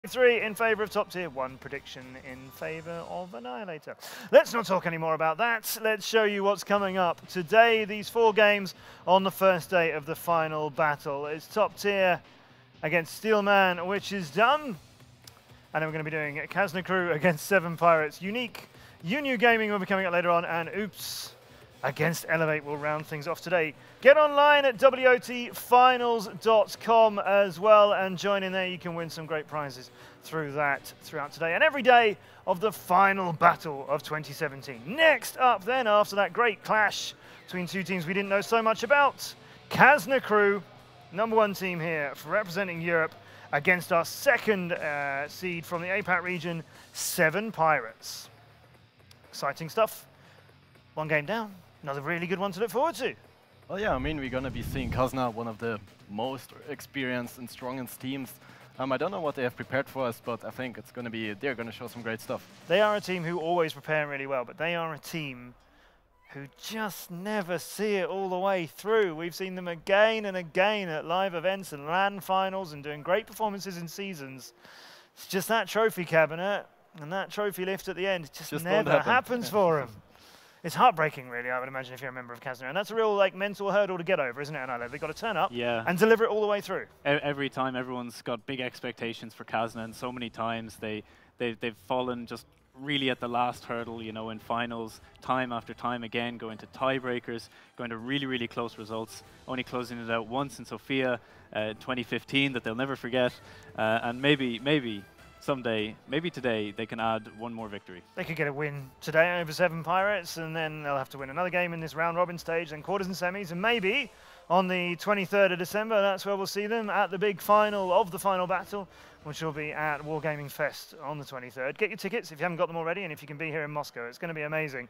3 in favor of top tier, 1 prediction in favor of Annihilator. Let's not talk any more about that. Let's show you what's coming up today. These 4 games on the first day of the final battle. It's top tier against Steelman, which is done. And then we're going to be doing Kazna Crew against 7 Pirates. Unique, Unu Gaming will be coming up later on, and Oops against Elevate will round things off today. Get online at WOTfinals.com as well, and join in there. You can win some great prizes through that throughout today and every day of the final battle of 2017. Next up then, after that great clash between 2 teams we didn't know so much about, Kazna Crew, #1 team here for representing Europe, against our 2nd seed from the APAC region, 7 Pirates. Exciting stuff. 1 game down. Another really good one to look forward to. Well, yeah, I mean, we're going to be seeing Kazna, one of the most experienced and strongest teams. I don't know what they have prepared for us, but I think it's going to be, they're going to show some great stuff. They are a team who always prepare really well, but they are a team who just never see it all the way through. We've seen them again and again at live events and LAN finals and doing great performances in seasons. It's just that trophy cabinet and that trophy lift at the end. It just never happens for them. It's heartbreaking, really, I would imagine, if you're a member of Kazna. And that's a real mental hurdle to get over, isn't it, Anilo? They've got to turn up and deliver it all the way through. Every time, everyone's got big expectations for Kazna, and so many times they've fallen just really at the last hurdle, you know, in finals, time after time again, going to tiebreakers, going to really, really close results, only closing it out once in Sofia 2015 that they'll never forget. And maybe someday, maybe today, they can add 1 more victory. They could get a win today over 7 Pirates, and then they'll have to win another game in this round-robin stage, then quarters and semis, and maybe on the 23rd of December, that's where we'll see them at the big final of the final battle, which will be at Wargaming Fest on the 23rd. Get your tickets if you haven't got them already, and if you can be here in Moscow, it's going to be amazing.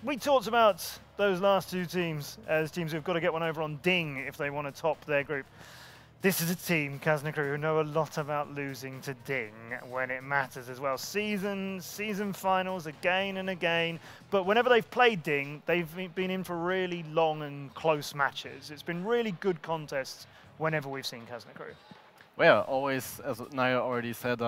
We talked about those last 2 teams as teams who've got to get one over on Ding if they want to top their group. This is a team, Kazna Crew, who know a lot about losing to Ding when it matters as well. Season finals again and again, but whenever they've played Ding, they've been in for really long and close matches. It's been really good contests whenever we've seen Kazna Crew. Well, yeah, always, as Naya already said,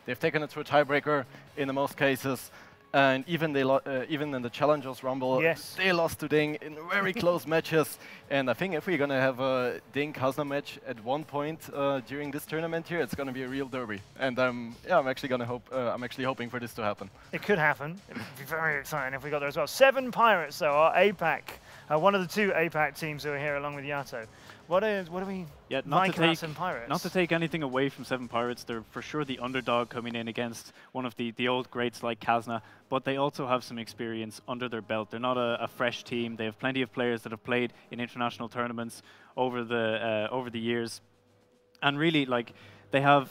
they've taken it to a tiebreaker in the most cases. And even in the Challengers Rumble, they lost to Ding in very close matches. And I think if we're going to have a Ding-Kazna match at one point during this tournament here, it's going to be a real derby. And yeah, I'm actually hoping for this to happen. It could happen. It would be very exciting if we got there as well. 7 Pirates, though, are APAC. One of the 2 APAC teams who are here along with Yato. What do we like about 7 Pirates? Not to take anything away from 7 Pirates, they're for sure the underdog coming in against one of the old greats like Kazna, but they also have some experience under their belt. They're not a fresh team. They have plenty of players that have played in international tournaments over the years, and really, they have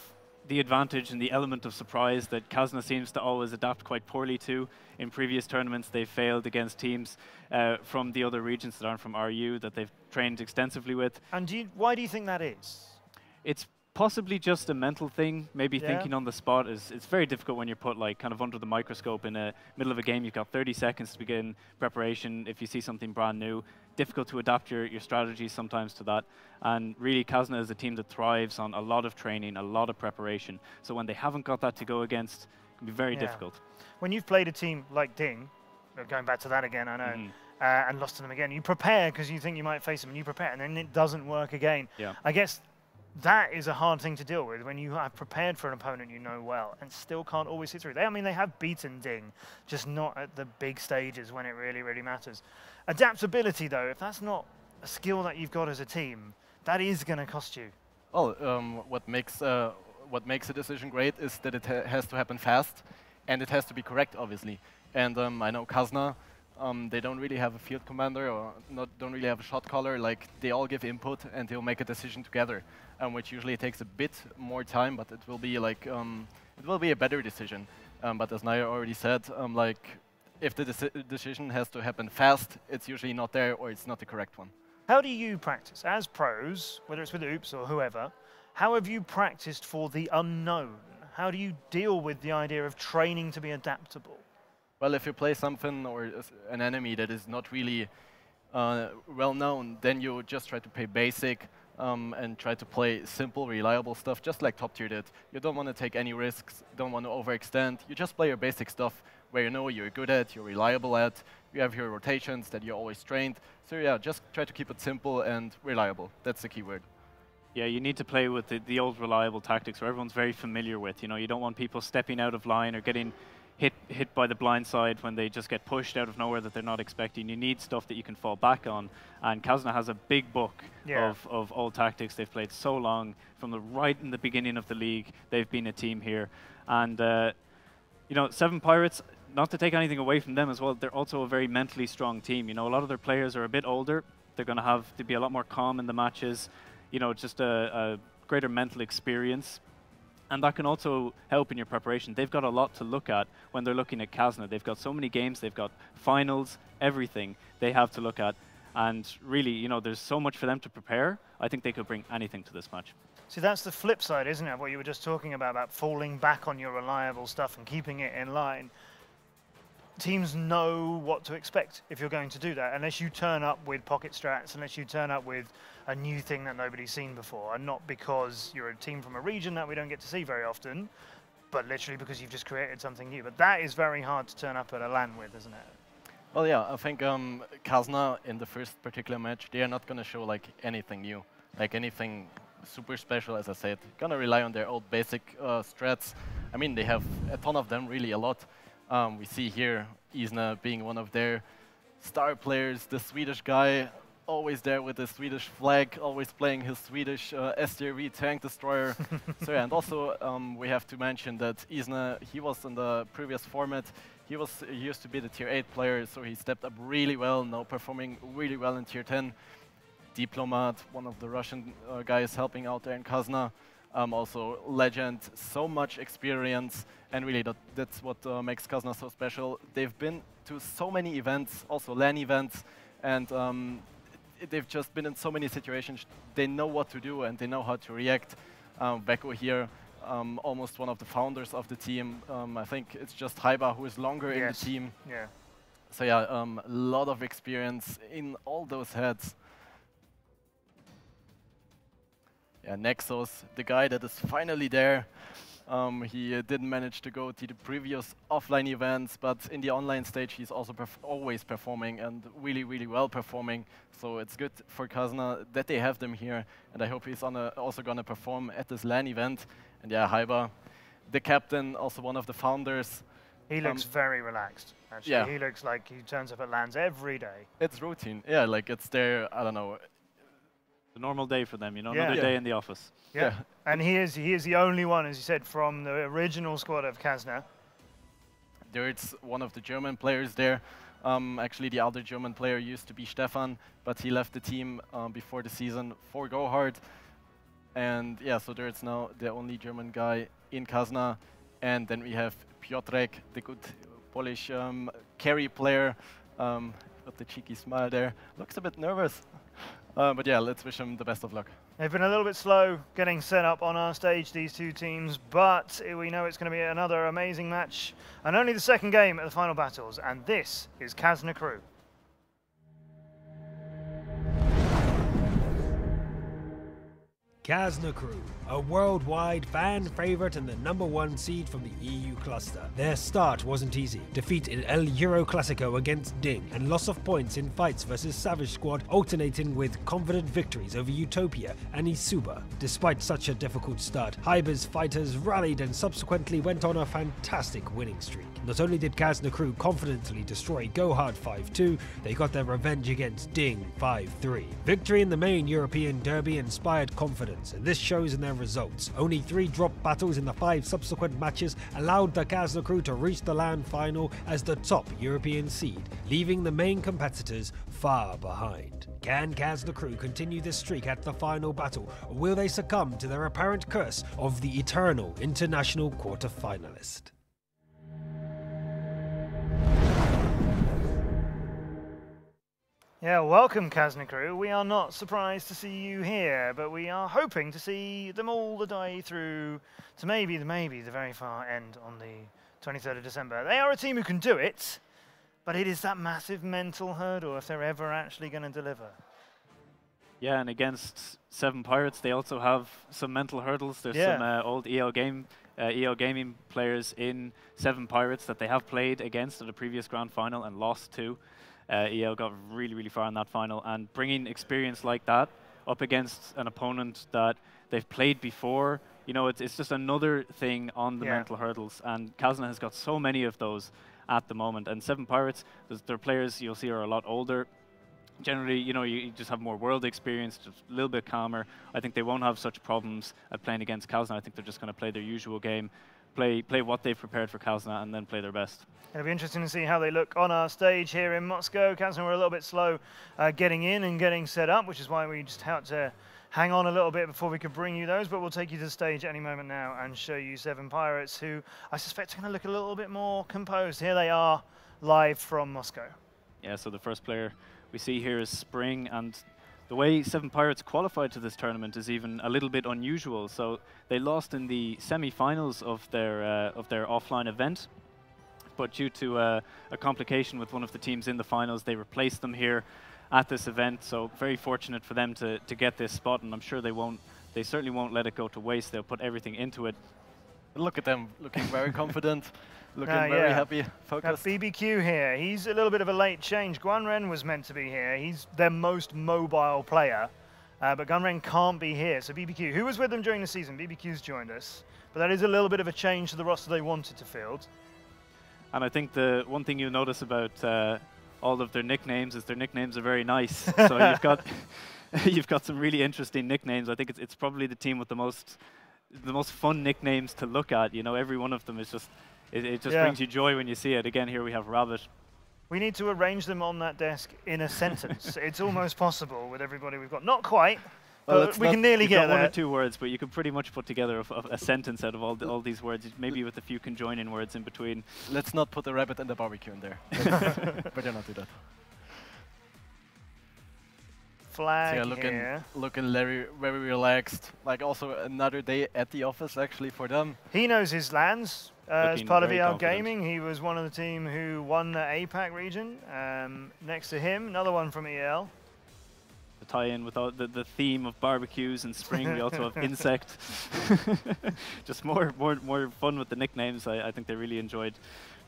the advantage and the element of surprise that Kazna seems to always adapt quite poorly to. In previous tournaments, they've failed against teams from the other regions that aren't from RU that they've trained extensively with. And why do you think that is? It's possibly just a mental thing. Maybe thinking on the spot it's very difficult when you're put kind of under the microscope in the middle of a game. You've got 30 seconds to begin preparation. If you see something brand new, difficult to adapt your strategy sometimes to that. And really, Kazna is a team that thrives on a lot of training, a lot of preparation. So when they haven't got that to go against, it can be very difficult. When you've played a team like Ding, going back to that again, I know, and lost to them again, you prepare because you think you might face them, and you prepare, and then it doesn't work again. Yeah. I guess that is a hard thing to deal with when you have prepared for an opponent you know well and still can't always hit through. I mean, they have beaten Ding, just not at the big stages when it really, really matters. Adaptability, though, if that's not a skill that you've got as a team, that is going to cost you. Well, what makes a decision great is that it has to happen fast, and it has to be correct, obviously. And I know Kazna, they don't really have a field commander or don't really have a shot caller. Like, they all give input and they'll make a decision together, which usually takes a bit more time, but it will be it will be a better decision. But as Naya already said, if the decision has to happen fast, it's usually not there or it's not the correct one. How do you practice as pros, whether it's with Oops or whoever? How have you practiced for the unknown? How do you deal with the idea of training to be adaptable? Well, if you play something or an enemy that is not really well known, then you just try to play basic, and try to play simple, reliable stuff, just like top tier did. You don't want to take any risks, don't want to overextend. You just play your basic stuff where you know you're good at, you're reliable at, you have your rotations that you're always trained. So yeah, just try to keep it simple and reliable. That's the key word. Yeah, you need to play with the old reliable tactics where everyone's very familiar with. You know, you don't want people stepping out of line or getting hit by the blind side when they just get pushed out of nowhere that they're not expecting. You need stuff that you can fall back on. And Kazna has a big book of old tactics. They've played so long. From the right in the beginning of the league, they've been a team here. And, you know, 7 Pirates, not to take anything away from them as well, they're also a very mentally strong team. You know, a lot of their players are a bit older. They're going to have to be a lot more calm in the matches. You know, just a greater mental experience. And that can also help in your preparation. They've got a lot to look at when they're looking at Kazna. They've got so many games, they've got finals, everything they have to look at. And really, you know, there's so much for them to prepare. I think they could bring anything to this match. See, that's the flip side, isn't it? What you were just talking about falling back on your reliable stuff and keeping it in line. Teams know what to expect if you're going to do that, unless you turn up with pocket strats, unless you turn up with a new thing that nobody's seen before, and not because you're a team from a region that we don't get to see very often, but literally because you've just created something new. But that is very hard to turn up at a LAN with, isn't it? Well, yeah, I think Kazna in the first particular match, they are not going to show like anything new, like anything super special, as I said. Gonna rely on their old basic strats. I mean, they have a ton of them, really a lot. We see here Isna being one of their star players, the Swedish guy, always there with the Swedish flag, always playing his Swedish STRV tank destroyer. So yeah, and also we have to mention that Isna, he was in the previous format, he used to be the tier 8 player, so he stepped up really well, now performing really well in tier 10. Diplomat, one of the Russian guys helping out there in Kazna. Also legend, so much experience, and really that's what makes Kazna so special. They've been to so many events, also LAN events, and they've just been in so many situations. They know what to do and they know how to react. Beko here, almost one of the founders of the team. I think it's just Haiba who is longer in the team. Yeah. So yeah, a lot of experience in all those heads. Yeah, Nexus, the guy that is finally there. He didn't manage to go to the previous offline events, but in the online stage he's also always performing and really, really well performing. So it's good for Kazna that they have them here, and I hope he's also gonna perform at this LAN event. And yeah, Haiba, the captain, also one of the founders. He looks very relaxed, actually. Yeah. He looks like he turns up at LANs every day. It's routine, yeah, like it's their, I don't know. A normal day for them, you know, another day in the office. Yeah, and he is the only one, as you said, from the original squad of Kazna. There's one of the German players there. Actually, the other German player used to be Stefan, but he left the team before the season for GoHard. And yeah, so there's now the only German guy in Kazna. And then we have Piotrek, the good Polish carry player. Got the cheeky smile there. Looks a bit nervous. But yeah, let's wish him the best of luck. They've been a little bit slow getting set up on our stage, these two teams, but we know it's going to be another amazing match, and only the second game at the final battles, and this is Kazna Crew. Kazna Crew, a worldwide fan favourite and the #1 seed from the EU cluster. Their start wasn't easy. Defeat in El Euro Clasico against Ding, and loss of points in fights versus Savage Squad, alternating with confident victories over Utopia and Isuba. Despite such a difficult start, Haiba's fighters rallied and subsequently went on a fantastic winning streak. Not only did Kazna Crew confidently destroy GoHard 5-2, they got their revenge against Ding 5-3. Victory in the main European derby inspired confidence, and this shows in their results. Only 3 drop battles in the 5 subsequent matches allowed the Kazna Crew to reach the LAN final as the top European seed, leaving the main competitors far behind. Can Kazna Crew continue this streak at the final battle, or will they succumb to their apparent curse of the eternal international quarter-finalist? Yeah, welcome Kazna Crew. We are not surprised to see you here, but we are hoping to see them all the way through to maybe the very far end on the 23rd of December. They are a team who can do it, but it is that massive mental hurdle if they're ever actually going to deliver. Yeah, and against 7 Pirates, they also have some mental hurdles. There's some old EL Gaming players in 7 Pirates that they have played against at a previous grand final and lost to. EL got really, really far in that final, and bringing experience like that up against an opponent that they've played before, you know, it's just another thing on the mental hurdles, and Kazna has got so many of those at the moment. And 7 Pirates, their players you'll see are a lot older. Generally, you know, you just have more world experience, just a little bit calmer. I think they won't have such problems at playing against Kazna. I think they're just going to play their usual game, play what they've prepared for Kazna, and then play their best. It'll be interesting to see how they look on our stage here in Moscow. Kazna were a little bit slow getting in and getting set up, which is why we just had to hang on a little bit before we could bring you those, but we'll take you to the stage any moment now and show you 7 Pirates, who I suspect are going to look a little bit more composed. Here they are, live from Moscow. Yeah, so the first player we see here is Spring, and the way 7 Pirates qualified to this tournament is even a little bit unusual. So they lost in the semi-finals of their offline event, but due to a complication with one of the teams in the finals, they replaced them here at this event. So very fortunate for them to get this spot, and I'm sure they certainly won't let it go to waste. They'll put everything into it. Look at them, looking very confident. Looking very happy, focused. BBQ here, he's a little bit of a late change. Guanren was meant to be here. He's their most mobile player, but Guanren can't be here. So BBQ, who was with them during the season, BBQ's joined us. But that is a little bit of a change to the roster they wanted to field. And I think the one thing you'll notice about all of their nicknames is their nicknames are very nice. So you've got some really interesting nicknames. I think it's probably the team with the most fun nicknames to look at. You know, every one of them is just. It just brings you joy when you see it. Again, here we have Rabbit. We need to arrange them on that desk in a sentence. It's almost possible with everybody we've got. Not quite, but we can nearly get there. 1 or 2 words, but you can pretty much put together a sentence out of all these words, maybe with a few conjoining words in between. Let's not put the rabbit and the barbecue in there. Better not do that. Flag so looking very relaxed. Like also another day at the office actually for them. He knows his lands. As part of EL Gaming, he was one of the team who won the APAC region. Next to him, another one from EL. To tie in with all the theme of barbecues and spring, we also have Insect. Just more fun with the nicknames. I think they really enjoyed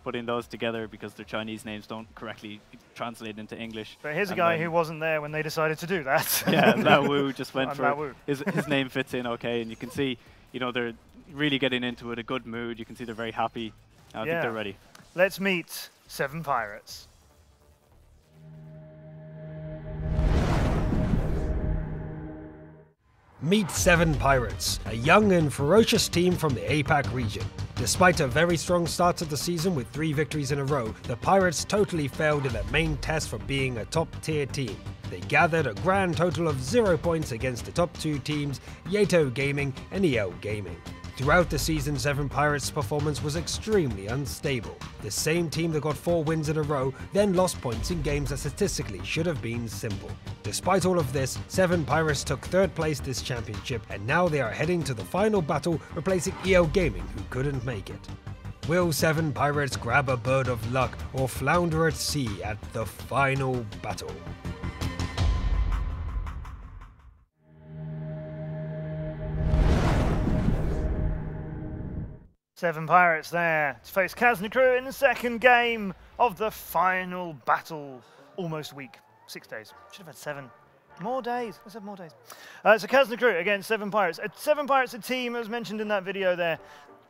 putting those together because their Chinese names don't correctly translate into English. But here's a guy who wasn't there when they decided to do that. Yeah, Lao Wu just went for his name fits in okay, and you can see, you know, they're really getting into it, a good mood. You can see they're very happy. I think they're ready. Let's meet 7 Pirates. Meet 7 Pirates, a young and ferocious team from the APAC region. Despite a very strong start to the season with 3 victories in a row, the Pirates totally failed in their main test for being a top-tier team. They gathered a grand total of 0 points against the top 2 teams, Yato Gaming and EL Gaming. Throughout the season, 7 Pirates' performance was extremely unstable. The same team that got 4 wins in a row then lost points in games that statistically should have been simple. Despite all of this, 7 Pirates took 3rd place this championship, and now they are heading to the final battle, replacing EL Gaming, who couldn't make it. Will 7 Pirates grab a bird of luck or flounder at sea at the final battle? Seven Pirates there to face Kazna crew in the 2nd game of the final battle. Almost week. 6 days. Should have had 7 more days. Let's have more days. So Kazna crew against 7 Pirates. 7 Pirates, a team, as mentioned in that video there,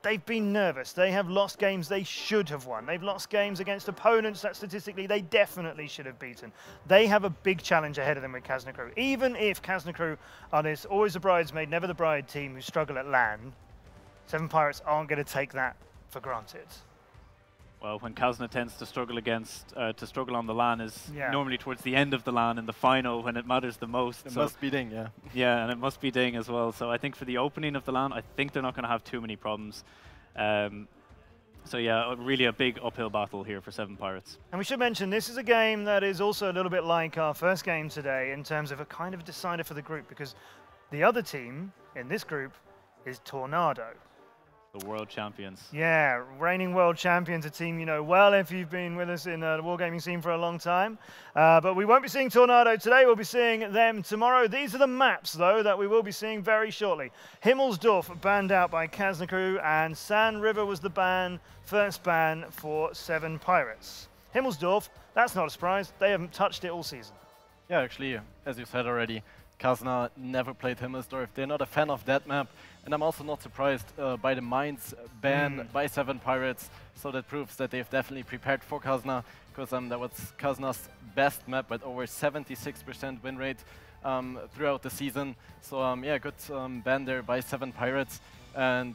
they've been nervous. They have lost games they should have won. They've lost games against opponents that statistically they definitely should have beaten. They have a big challenge ahead of them with Kazna crew. Even if Kazna crew are this always the bridesmaid, never the bride team who struggle at LAN, 7 Pirates aren't going to take that for granted. Well, when Kazna tends to struggle on the LAN is normally towards the end of the LAN in the final when it matters the most. It must be Ding, yeah. Yeah, and it must be Ding as well. So I think for the opening of the LAN, I think they're not going to have too many problems. So yeah, really a big uphill battle here for 7 Pirates. And we should mention, this is a game that is also a little bit like our first game today in terms of a kind of decider for the group, because the other team in this group is Tornado. The world champions. Yeah, reigning world champions, a team you know well if you've been with us in the wargaming scene for a long time. But we won't be seeing Tornado today, we'll be seeing them tomorrow. These are the maps, though, that we will be seeing very shortly. Himmelsdorf banned out by Kazna crew, and Sand River was the first ban for 7 Pirates. Himmelsdorf, that's not a surprise, they haven't touched it all season. Yeah, actually, as you said already, Kazna never played Himmelsdorf. They're not a fan of that map, and I'm also not surprised by the Mines ban by 7 Pirates, so that proves that they've definitely prepared for Kazna, because that was Kazna's best map with over 76% win rate throughout the season. So yeah, good ban there by 7 Pirates, and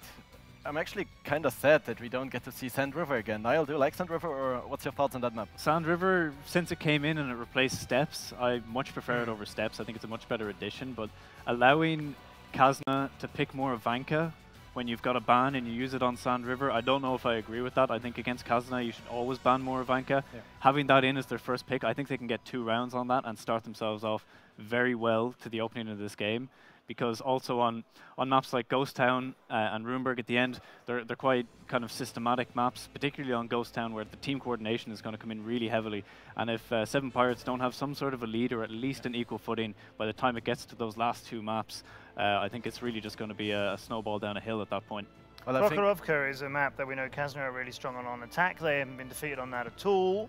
I'm actually kind of sad that we don't get to see Sand River again. Niall, do you like Sand River, or what's your thoughts on that map? Sand River, since it came in and it replaced Steps, I much prefer it over Steps. I think it's a much better addition, but allowing Kazna to pick more Ivanka when you've got a ban and you use it on Sand River, I don't know if I agree with that. I think against Kazna, you should always ban more Ivanka. Yeah. Having that in as their first pick, I think they can get 2 rounds on that and start themselves off very well to the opening of this game. Because also on maps like Ghost Town and Runeberg at the end, they're quite kind of systematic maps, particularly on Ghost Town, where the team coordination is going to come in really heavily. And if 7 Pirates don't have some sort of a lead or at least an equal footing by the time it gets to those last 2 maps, I think it's really just going to be a snowball down a hill at that point. Well, Prokhorovka is a map that we know Kazna are really strong on attack. They haven't been defeated on that at all.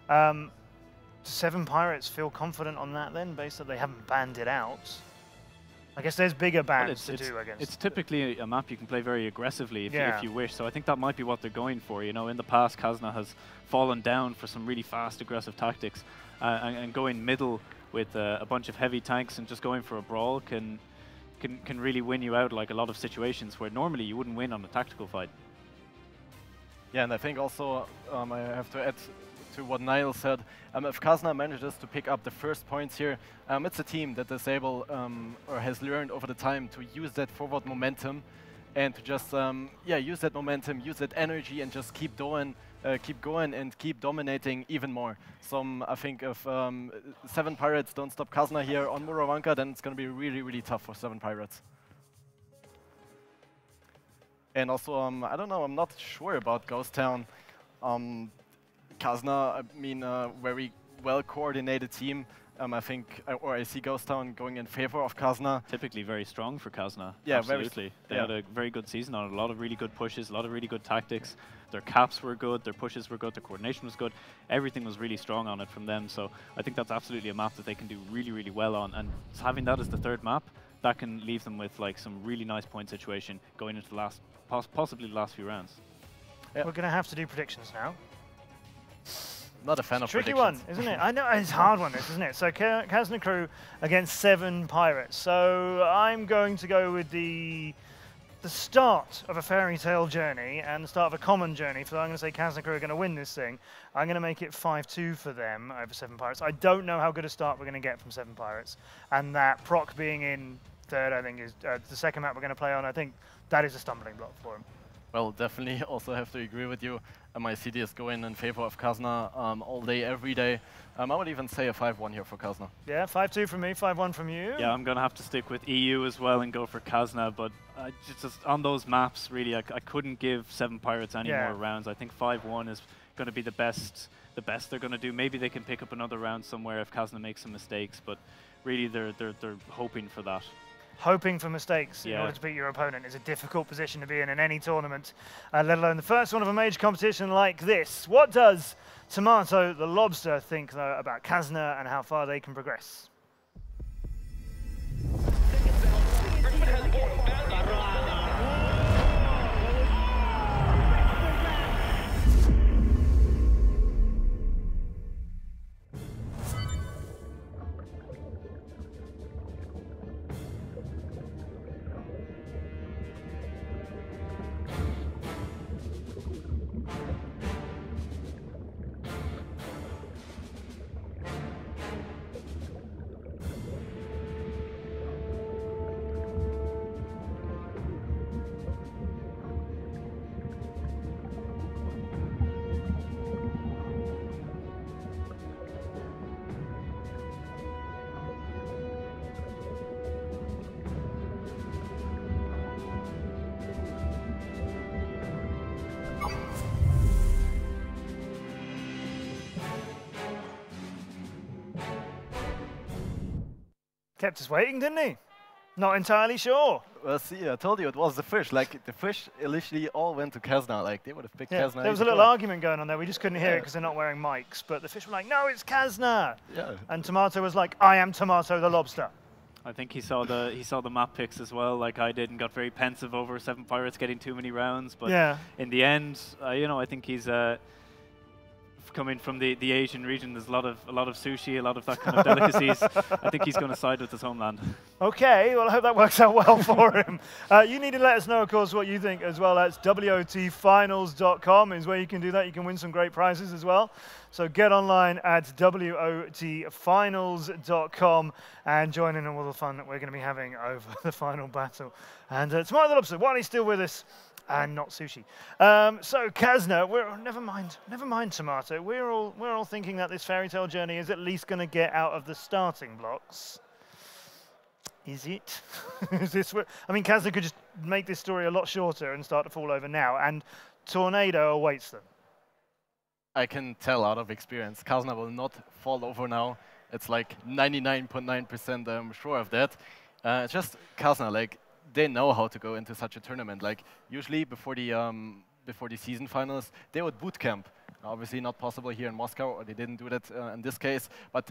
7 Pirates feel confident on that then, based on they haven't banned it out. I guess there's bigger bans to do against. It's typically a map you can play very aggressively if you wish, so I think that might be what they're going for. You know, in the past, Kazna has fallen down for some really fast, aggressive tactics, and going middle with a bunch of heavy tanks and just going for a brawl can really win you out, like a lot of situations where normally you wouldn't win on a tactical fight. Yeah, and I think also I have to add to what Niall said. If Kazna manages to pick up the first points here, it's a team that is able or has learned over the time to use that forward momentum and to just use that momentum, use that energy, and just keep going and keep dominating even more. So I think if 7 Pirates don't stop Kazna here on Muravanka, then it's going to be really, really tough for 7 Pirates. And also, I don't know, I'm not sure about Ghost Town. Kazna, I mean, very well-coordinated team. I think, or I see Ghost Town going in favor of Kazna. Typically very strong for Kazna. Yeah, absolutely. They had a very good season on it. A lot of really good pushes, a lot of really good tactics. Their caps were good, their pushes were good, their coordination was good. Everything was really strong on it from them. So I think that's absolutely a map that they can do really, really well on. And having that as the 3rd map, that can leave them with like some really nice point situation going into the last, possibly the last few rounds. Yep. We're going to have to do predictions now. Not a fan of tricky predictions. One, isn't it? I know it's a hard one, isn't it? So Kazna crew against 7 Pirates. So I'm going to go with the start of a fairy tale journey and the start of a common journey. So I'm going to say Kazna crew are going to win this thing. I'm going to make it 5-2 for them over 7 Pirates. I don't know how good a start we're going to get from 7 Pirates, and that Proc being in 3rd, I think, is the second map we're going to play on. I think that is a stumbling block for him. Well, definitely also have to agree with you. My CD is going in favor of Kazna all day, every day. I would even say a 5-1 here for Kazna. Yeah, 5-2 from me, 5-1 from you. Yeah, I'm going to have to stick with EU as well and go for Kazna, but just on those maps, really, I couldn't give 7 Pirates any more rounds. I think 5-1 is going to be the best they're going to do. Maybe they can pick up another round somewhere if Kazna makes some mistakes, but really they're hoping for that. Hoping for mistakes in order to beat your opponent is a difficult position to be in any tournament, let alone the first one of a major competition like this. What does Tomato the Lobster think, though, about Kazna and how far they can progress? Kept us waiting, didn't he? Not entirely sure. Well, see, I told you it was the fish. Like, the fish initially all went to Kazna. Like, they would have picked Kazna. There was a little argument going on there. We just couldn't hear it because they're not wearing mics. But the fish were like, no, it's Kazna. Yeah. And Tomato was like, I am Tomato the lobster. I think he saw the map picks as well, like I did, and got very pensive over 7 Pirates getting too many rounds. But in the end, you know, I think he's coming from the Asian region. There's a lot of sushi, a lot of that kind of delicacies. I think he's going to side with his homeland. Okay, well, I hope that works out well for him. You need to let us know, of course, what you think as well. That's WOTfinals.com is where you can do that. You can win some great prizes as well. So get online at WOTfinals.com and join in on all the fun that we're going to be having over the final battle. And tomorrow the lobster, while he's still with us, and not sushi. So Kazna, never mind Tomato. We're all thinking that this fairy tale journey is at least going to get out of the starting blocks. Is it? Is this? I mean, Kazna could just make this story a lot shorter and start to fall over now, and Tornado awaits them. I can tell out of experience, Kazna will not fall over now. It's like 99.9% sure of that. It's just Kazna, like, they know how to go into such a tournament. Like, usually before the season finals, they would boot camp. Obviously not possible here in Moscow, or they didn't do that in this case. But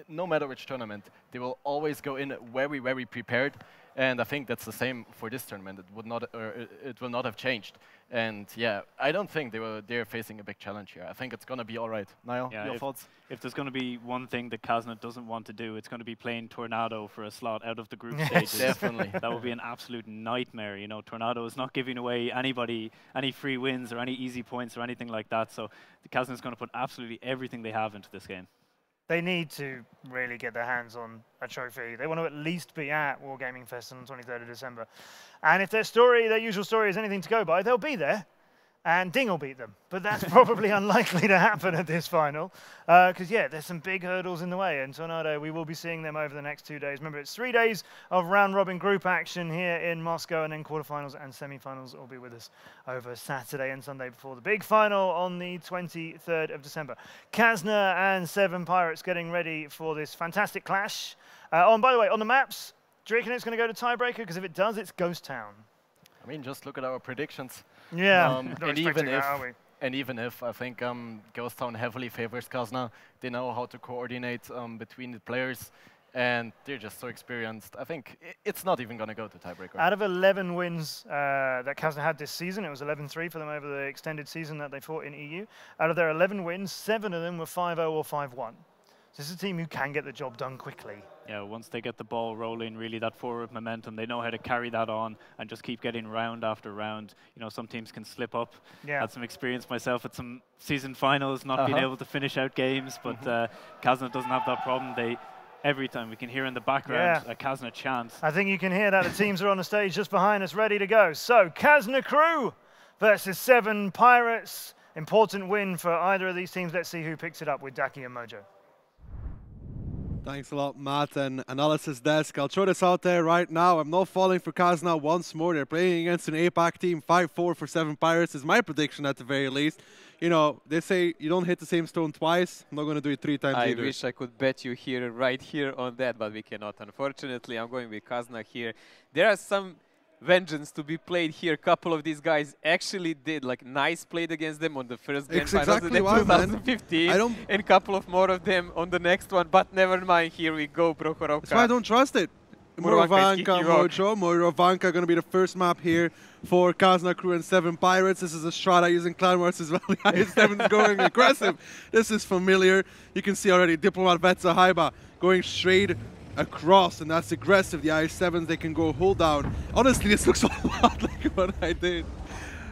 no matter which tournament, they will always go in very, very prepared. And I think that's the same for this tournament. It will not have changed. And yeah, I don't think they're facing a big challenge here. I think it's going to be all right. Niall, yeah, your thoughts? If there's going to be one thing that Kazna doesn't want to do, it's going to be playing Tornado for a slot out of the group stages. Definitely. That would be an absolute nightmare. You know, Tornado is not giving away anybody any free wins or any easy points or anything like that. So the Kazna is going to put absolutely everything they have into this game. They need to really get their hands on a trophy. They want to at least be at Wargaming Fest on the 23rd of December. And if their usual story is anything to go by, they'll be there. And Ding will beat them. But that's probably unlikely to happen at this final. Because, yeah, there's some big hurdles in the way. And Tornado, we will be seeing them over the next 2 days. Remember, it's 3 days of round-robin group action here in Moscow. And then quarterfinals and semifinals will be with us over Saturday and Sunday before the big final on the 23rd of December. Kazna and 7 Pirates getting ready for this fantastic clash. By the way, on the maps, do you reckon it's going to go to tiebreaker? Because if it does, it's Ghost Town. I mean, just look at our predictions. Yeah, and even if I think Ghost Town heavily favors Kazna, they know how to coordinate between the players, and they're just so experienced. I think it's not even going to go to tiebreaker. Out of 11 wins that Kazna had this season, it was 11-3 for them over the extended season that they fought in EU. Out of their 11 wins, 7 of them were 5-0 or 5-1. So this is a team who can get the job done quickly. Yeah, once they get the ball rolling, really that forward momentum, they know how to carry that on and just keep getting round after round. You know, some teams can slip up. Yeah. Had some experience myself at some season finals, not being able to finish out games, but Kazna doesn't have that problem. Every time we can hear in the background a Kazna chant. I think you can hear that. The teams are on the stage just behind us, ready to go. So, Kazna Crew versus 7 Pirates. Important win for either of these teams. Let's see who picks it up with Daki and Mojo. Thanks a lot, Matt and Analysis Desk. I'll throw this out there right now. I'm not falling for Kazna once more. They're playing against an APAC team. 5-4 for 7 Pirates is my prediction at the very least. You know, they say you don't hit the same stone twice. I'm not going to do it 3 times either. I wish I could bet you here, right here on that, but we cannot. Unfortunately, I'm going with Kazna here. There are some vengeance to be played here. A couple of these guys actually did, like, nice played against them on the first game finals in 2015, and a couple of more of them on the next one, but never mind, here we go, Prokhorovka. That's why I don't trust it. Murovanka, Mojo. Murovanka going to be the first map here for Kazna Crew and 7 Pirates. This is a Strata using Clan Wars as well. The IS-7 is going aggressive. This is familiar. You can see already Diplomat Vetsa Haiba going straight across, and that's aggressive. The IS-7s, they can go hold down. Honestly, this looks a lot like what I did.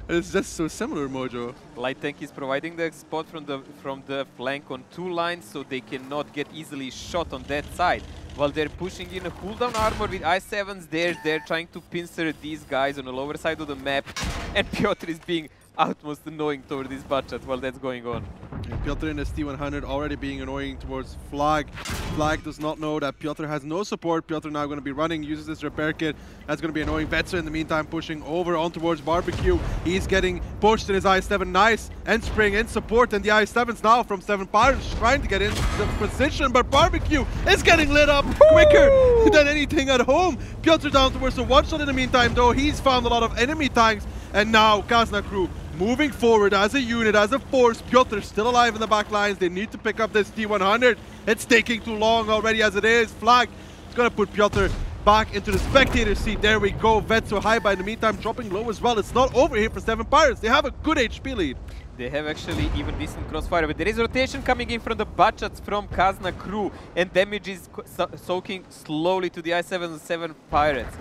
It's just so similar, Mojo. Light Tank is providing the spot from the flank on 2 lines, so they cannot get easily shot on that side. While they're pushing in a cooldown armor with I-7s, they're trying to pincer these guys on the lower side of the map, and Piotr is being utmost annoying toward this budget while that's going on. And Piotr in his T100 already being annoying towards Flag. Flag does not know that Piotr has no support. Piotr now going to be running, uses this repair kit. That's going to be annoying. Vetsa in the meantime pushing over on towards Barbecue. He's getting pushed in his i7. Nice end spring in support, and the i7s now from 7 Pirates trying to get into the position, but Barbecue is getting lit up quicker than anything at home. Piotr down towards the one-shot in the meantime though. He's found a lot of enemy tanks, and now Kazna crew moving forward as a unit, as a force. Piotr still alive in the back lines. They need to pick up this T100. It's taking too long already as it is. Flag is going to put Piotr back into the spectator seat. There we go. Vetso high by in the meantime dropping low as well. It's not over here for 7 Pirates. They have a good HP lead. They have actually even decent crossfire, but there is rotation coming in from the budgets from Kazna crew, and damage is soaking slowly to the i7 and 7 Pirates.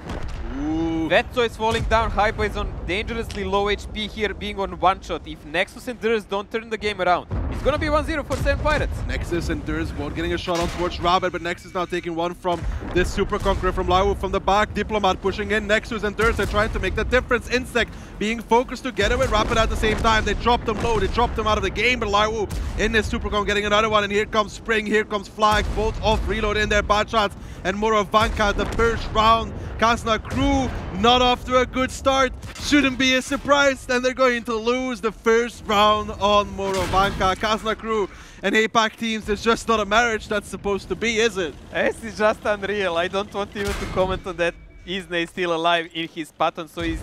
Ooh. Vetso is falling down. Hyper is on dangerously low HP here, being on one shot. If Nexus and Durs don't turn the game around, it's gonna be 1-0 for 7 Pirates. Nexus and Durs both getting a shot on towards Rabbit, but Nexus now taking one from this Super Conqueror from Lau from the back. Diplomat pushing in. Nexus and Durs are trying to make the difference. Insect being focused together with Rapid at the same time. They dropped them low. They dropped them out of the game, but Lau in this Super Con getting another one, and here comes Spring, here comes Flag, both off reload in their bad shots, and Morovanka the first round. Kazna crew not off to a good start. Shouldn't be a surprise, and they're going to lose the first round on Morovanka. Kazna crew and APAC teams, there's just not a marriage that's supposed to be, is it? This is just unreal. I don't want even to comment on that. Isna is still alive in his pattern, so he's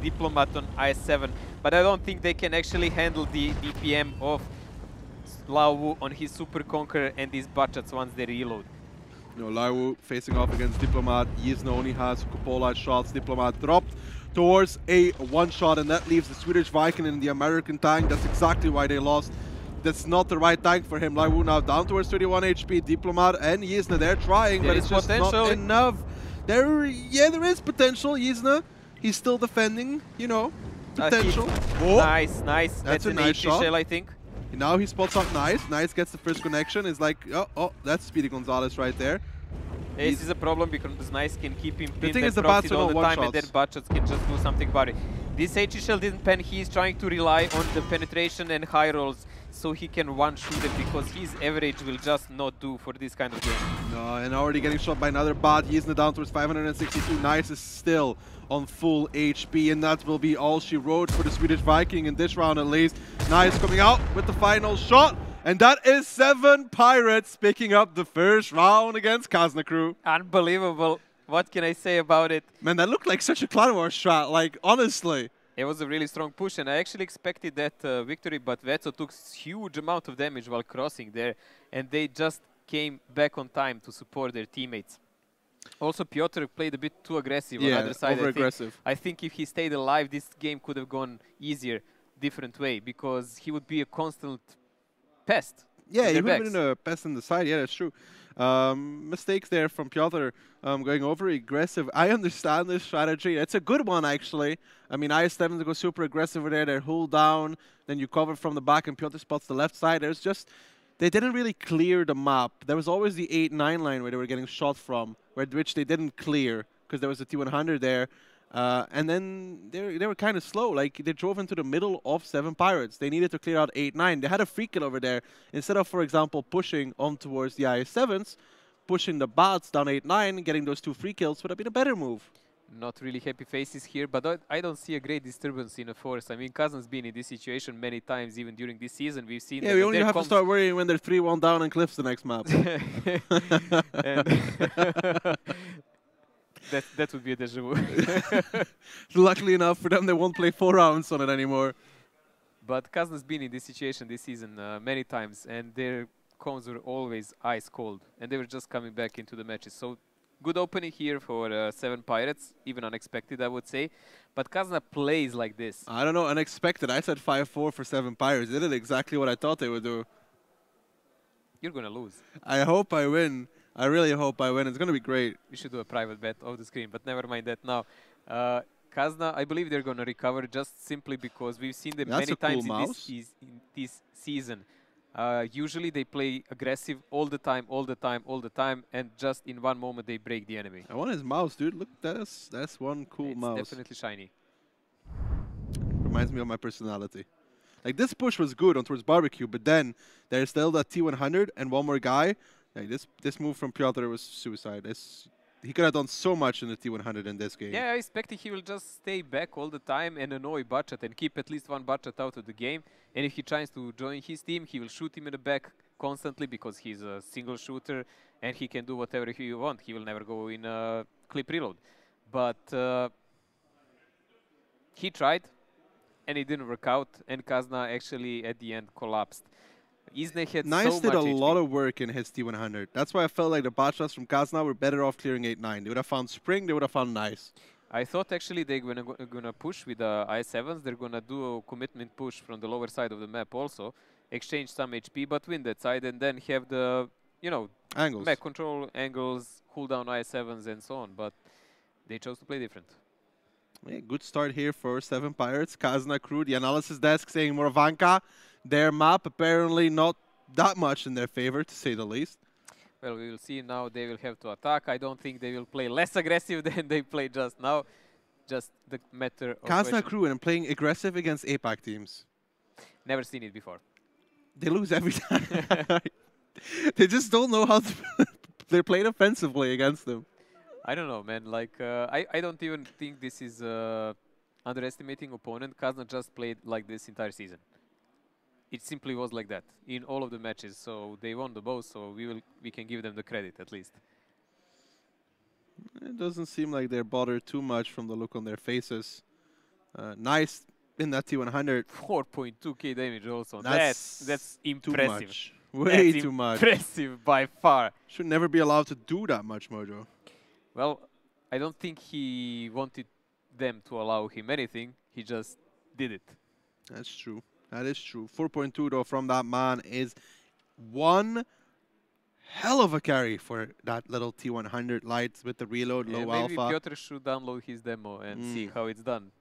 Diplomat on i7. But I don't think they can actually handle the DPM of Lau on his Super Conqueror and these budgets once they reload. You know, Lau facing off against Diplomat. Yizna only has Cupola shots. Diplomat dropped towards a one-shot, and that leaves the Swedish Viking in the American tank. That's exactly why they lost. That's not the right tank for him. Lau now down towards 31 HP. Diplomat and Yizna, they're trying, but it's just not enough. There is potential. Yizna, he's still defending, you know, potential. Oh. Nice. That's a an nice shot. Shell, I think. Now he spots up Nice. Nice gets the first connection. It's like, oh, that's Speedy Gonzalez right there. This is a problem because Nice can keep him pinned thing is and the bats proxied all are the not time, and then budgets can just do something about it. This HE Shell didn't pen. He's trying to rely on the penetration and high rolls so he can one-shoot them, because his average will just not do for this kind of game. No, and already getting shot by another bot. Yizna down towards 562. Nice is still on full HP, and that will be all she wrote for the Swedish Viking in this round at least. Nice coming out with the final shot, and that is 7 Pirates picking up the first round against Kazna crew. Unbelievable. What can I say about it? Man, that looked like such a Clan Wars strat, like, honestly. It was a really strong push, and I actually expected that victory, but Vetso took huge amount of damage while crossing there, and they just came back on time to support their teammates. Also, Piotr played a bit too aggressive on the other side. Over-aggressive. I think if he stayed alive, this game could have gone easier, different way, because he would be a constant pest. Yeah, he would have been a pest in the side. Yeah, that's true. Mistakes there from Piotr, going over aggressive. I understand this strategy. It's a good one, actually. I mean, IS-7s go super aggressive over there. They're hull down. Then you cover from the back, and Piotr spots the left side. There's just... They didn't really clear the map. There was always the 8-9 line where they were getting shot from, which they didn't clear because there was a T100 there. And then they were kind of slow. Like, they drove into the middle of 7 Pirates. They needed to clear out 8-9. They had a free kill over there. Instead of, for example, pushing on towards the IS-7s, pushing the bots down 8-9, getting those 2 free kills would have been a better move. Not really happy faces here, but I don't see a great disturbance in a force. I mean, Kazna's been in this situation many times, even during this season. We've seen. Yeah, we only have to start worrying when they're 3-1 down and cliffs the next map. That would be a déjà vu. Luckily enough for them, they won't play 4 rounds on it anymore. But Kazna's been in this situation this season many times, and their cones were always ice cold, and they were just coming back into the matches. So. Good opening here for 7 Pirates, even unexpected, I would say. But Kazna plays like this. I don't know, unexpected. I said 5-4 for 7 Pirates. They did exactly what I thought they would do. You're going to lose. I hope I win. I really hope I win. It's going to be great. We should do a private bet off the screen, but never mind that now. Kazna, I believe they're going to recover just simply because we've seen them many times in this season. Usually they play aggressive all the time, and just in one moment they break the enemy. I want his mouse, dude. Look, that's one cool mouse. It's definitely shiny. reminds me of my personality. Like, this push was good on towards Barbecue, but then there's still that T100 and one more guy. Like, this move from Piotr was suicide. He could have done so much in the T100 in this game. Yeah, I expect he will just stay back all the time and annoy Budget and keep at least one Budget out of the game. And if he tries to join his team, he will shoot him in the back constantly because he's a single shooter and he can do whatever he wants. He will never go in a clip reload. But he tried and it didn't work out, and Kazna actually at the end collapsed. Isne had Nice so did much a HP. lot of work in his T100. That's why I felt like the bot shots from Kazna were better off clearing 8-9. They would have found Spring, they would have found Nice. I thought actually they're gonna push with the I7s. They're gonna do a commitment push from the lower side of the map also, exchange some HP, but win that side, and then have the, you know, Angles. map control, angles, cooldown I7s, and so on. But they chose to play different. Yeah, good start here for 7 Pirates. Kazna crew, the analysis desk saying Moravanka, their map apparently not that much in their favor, to say the least. Well, we will see now. They will have to attack. I don't think they will play less aggressive than they played just now. Just the matter of Kazna question. crew and playing aggressive against APAC teams. Never seen it before. They lose every time. They just don't know how to they're playing offensively against them. I don't know, man. Like, I don't even think this is underestimating opponent. Kazna just played like this entire season. It simply was like that in all of the matches. So they won the both. So we can give them the credit at least. It doesn't seem like they're bothered too much from the look on their faces. Nice in that T100. 4.2k damage also. That's Too impressive. much. Way That's too much. Impressive by far. Should never be allowed to do that much, Mojo. Well, I don't think he wanted them to allow him anything. He just did it. That's true. That is true. 4.2 though from that man is one hell of a carry for that little T100 lights with the reload, Yeah, low maybe alpha. Piotr should download his demo and see how it's done.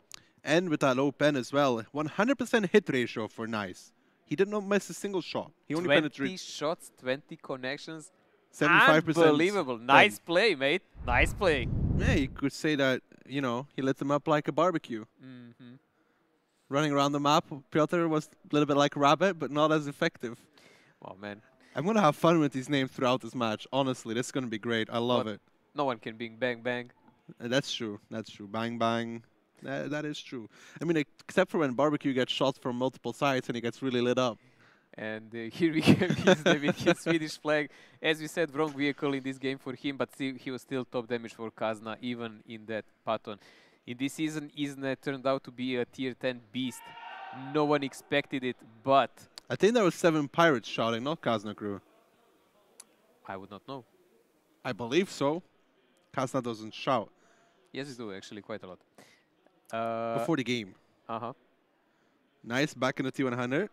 And with that low pen as well. 100% hit ratio for Nice. He did not miss a single shot. He only 20 penetrated shots, 20 connections. 75%. Unbelievable. Nice play, mate. Nice play. Yeah, you could say that, you know, he lit them up like a barbecue. Running around the map, Piotr was a little bit like Rabbit, but not as effective. Oh, man. I'm going to have fun with these names throughout this match. Honestly, this is going to be great. I love it. No one can bing bang bang. That's true. That's true. Bang, bang. That is true. I mean, except for when Barbecue gets shot from multiple sides and he gets really lit up. And here we have his Swedish flag. As we said, wrong vehicle in this game for him, but he was still top damage for Kazna, even in that pattern. In this season, Isne turned out to be a tier 10 beast. No one expected it, but... I think that was 7 Pirates shouting, not Kazna crew. I would not know. I believe so. Kazna doesn't shout. Yes, we do, actually, quite a lot. Before the game. Uh-huh. Nice, back in the T100.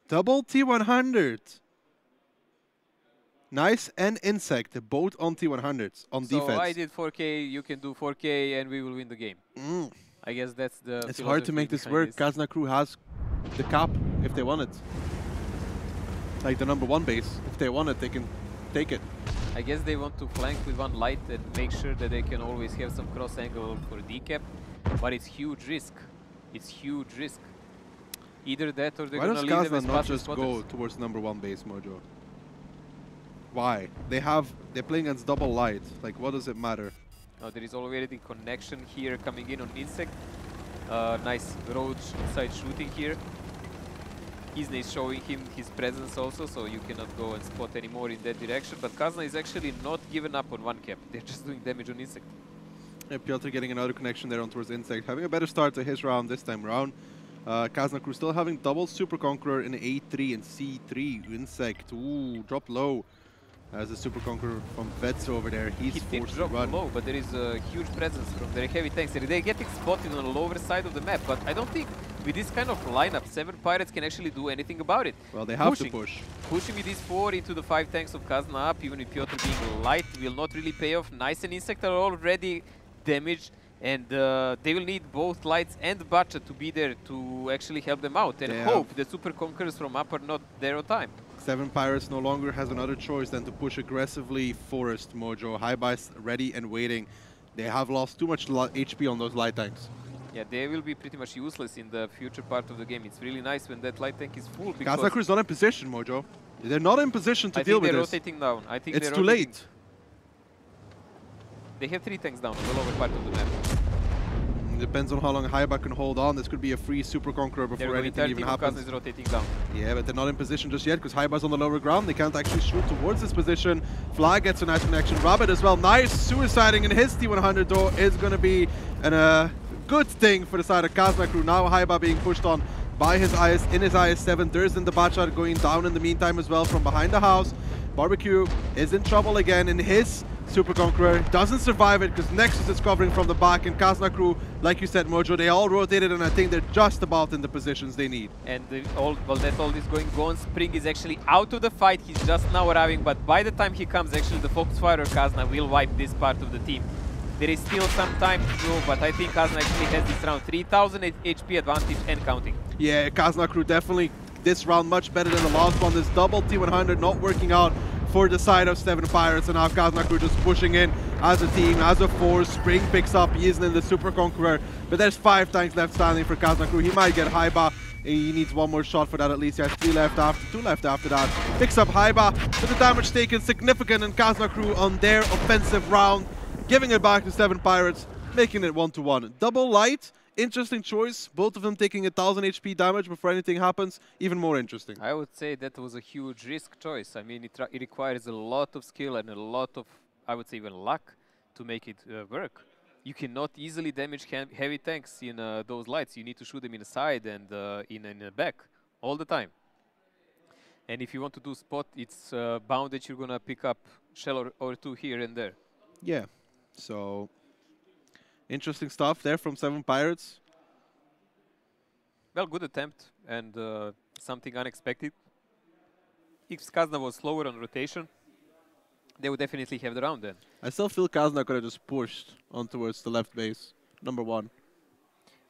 Double T100. Nice and Insect, both on T100s, on defense. So I did 4K, you can do 4K, and we will win the game. I guess that's the It's hard to make this work. Kazna crew has the cap if they want it. Like the #1 base. If they want it, they can take it. I guess they want to flank with one light and make sure that they can always have some cross angle for decap. But it's huge risk. It's huge risk. Either that or they're Why going does to lead them Kazna as not fast as just go spotters. towards #1 base, Mojo? Why? They're playing against double light. Like, what does it matter? Now there is already connection here coming in on Insect. Nice roach inside shooting here. Isne is showing him his presence also, so you cannot go and spot anymore in that direction. But Kazna is actually not giving up on one cap. They're just doing damage on Insect. Yeah, Piotr getting another connection there on towards Insect. Having a better start to his round this time around. Kazna crew still having double Super Conqueror in A3 and C3. Insect, ooh, drop low. As the Super Conqueror from Vets over there, he's He did forced to drop run. low, but there is a huge presence from their heavy tanks. They're getting spotted on the lower side of the map, but I don't think with this kind of lineup, 7 Pirates can actually do anything about it. Well, they have to push. Pushing with these 4 into the 5 tanks of Kazna up, even with Piotr being light, will not really pay off. Nice and Insect are already damaged, and they will need both lights and Bacha to be there to actually help them out, and hope the Super Conquerors from up are not there on time. 7 Pirates no longer has another choice than to push aggressively Forest, Mojo. High buys ready and waiting. They have lost too much HP on those light tanks. Yeah, they will be pretty much useless in the future part of the game. It's really nice when that light tank is full. Kazna Crew's not in position, Mojo. They're not in position to I deal think with they're this. rotating down. I think It's they're too rotating. late. They have 3 tanks down on the lower part of the map. Depends on how long Haiba can hold on. This could be a free Super Conqueror before anything even happens. Kazna is rotating down. Yeah, but they're not in position just yet because Haiba's on the lower ground. They can't actually shoot towards this position. Flag gets a nice connection. Rabbit as well. Nice suiciding in his T100 though is going to be a good thing for the side of Kazna Crew. Now Haiba being pushed on by his IS-7. There's in the Bachelor going down in the meantime as well from behind the house. Barbecue is in trouble again in his Super Conqueror. Doesn't survive it because Nexus is covering from the back, and Kazna Crew, like you said, Mojo, they all rotated, and I think they're just about in the positions they need. And while that all is going on, Spring is actually out of the fight. He's just now arriving, but by the time he comes, actually the Foxfire Kazna will wipe this part of the team. There is still some time to go, but I think Kazna actually has this round 3000 HP advantage and counting. Yeah, Kazna Crew definitely this round much better than the last one. This double T100 not working out for the side of 7 Pirates, and now Kazna Crew just pushing in as a team, as a force. Spring picks up, he isn't in the Super Conqueror, but there's 5 tanks left standing for Kazna Crew. He might get Haiba. He needs 1 more shot for that at least. He has 2 left after that. Picks up Haiba, but the damage taken significant, and Kazna Crew on their offensive round, giving it back to 7 Pirates, making it 1-1. Double light. Interesting choice, both of them taking 1000 HP damage before anything happens. Even more interesting. I would say that was a huge risk choice. I mean, it requires a lot of skill and a lot of, I would say, even luck to make it work. You cannot easily damage heavy tanks in those lights. You need to shoot them in the side and in the back all the time. And if you want to do spot, it's bound that you're going to pick up shell or 2 here and there. Yeah, so interesting stuff there from 7 Pirates. Well, good attempt and something unexpected. If Kazna was slower on rotation, they would definitely have the round then. I still feel Kazna could have just pushed on towards the left base, number 1.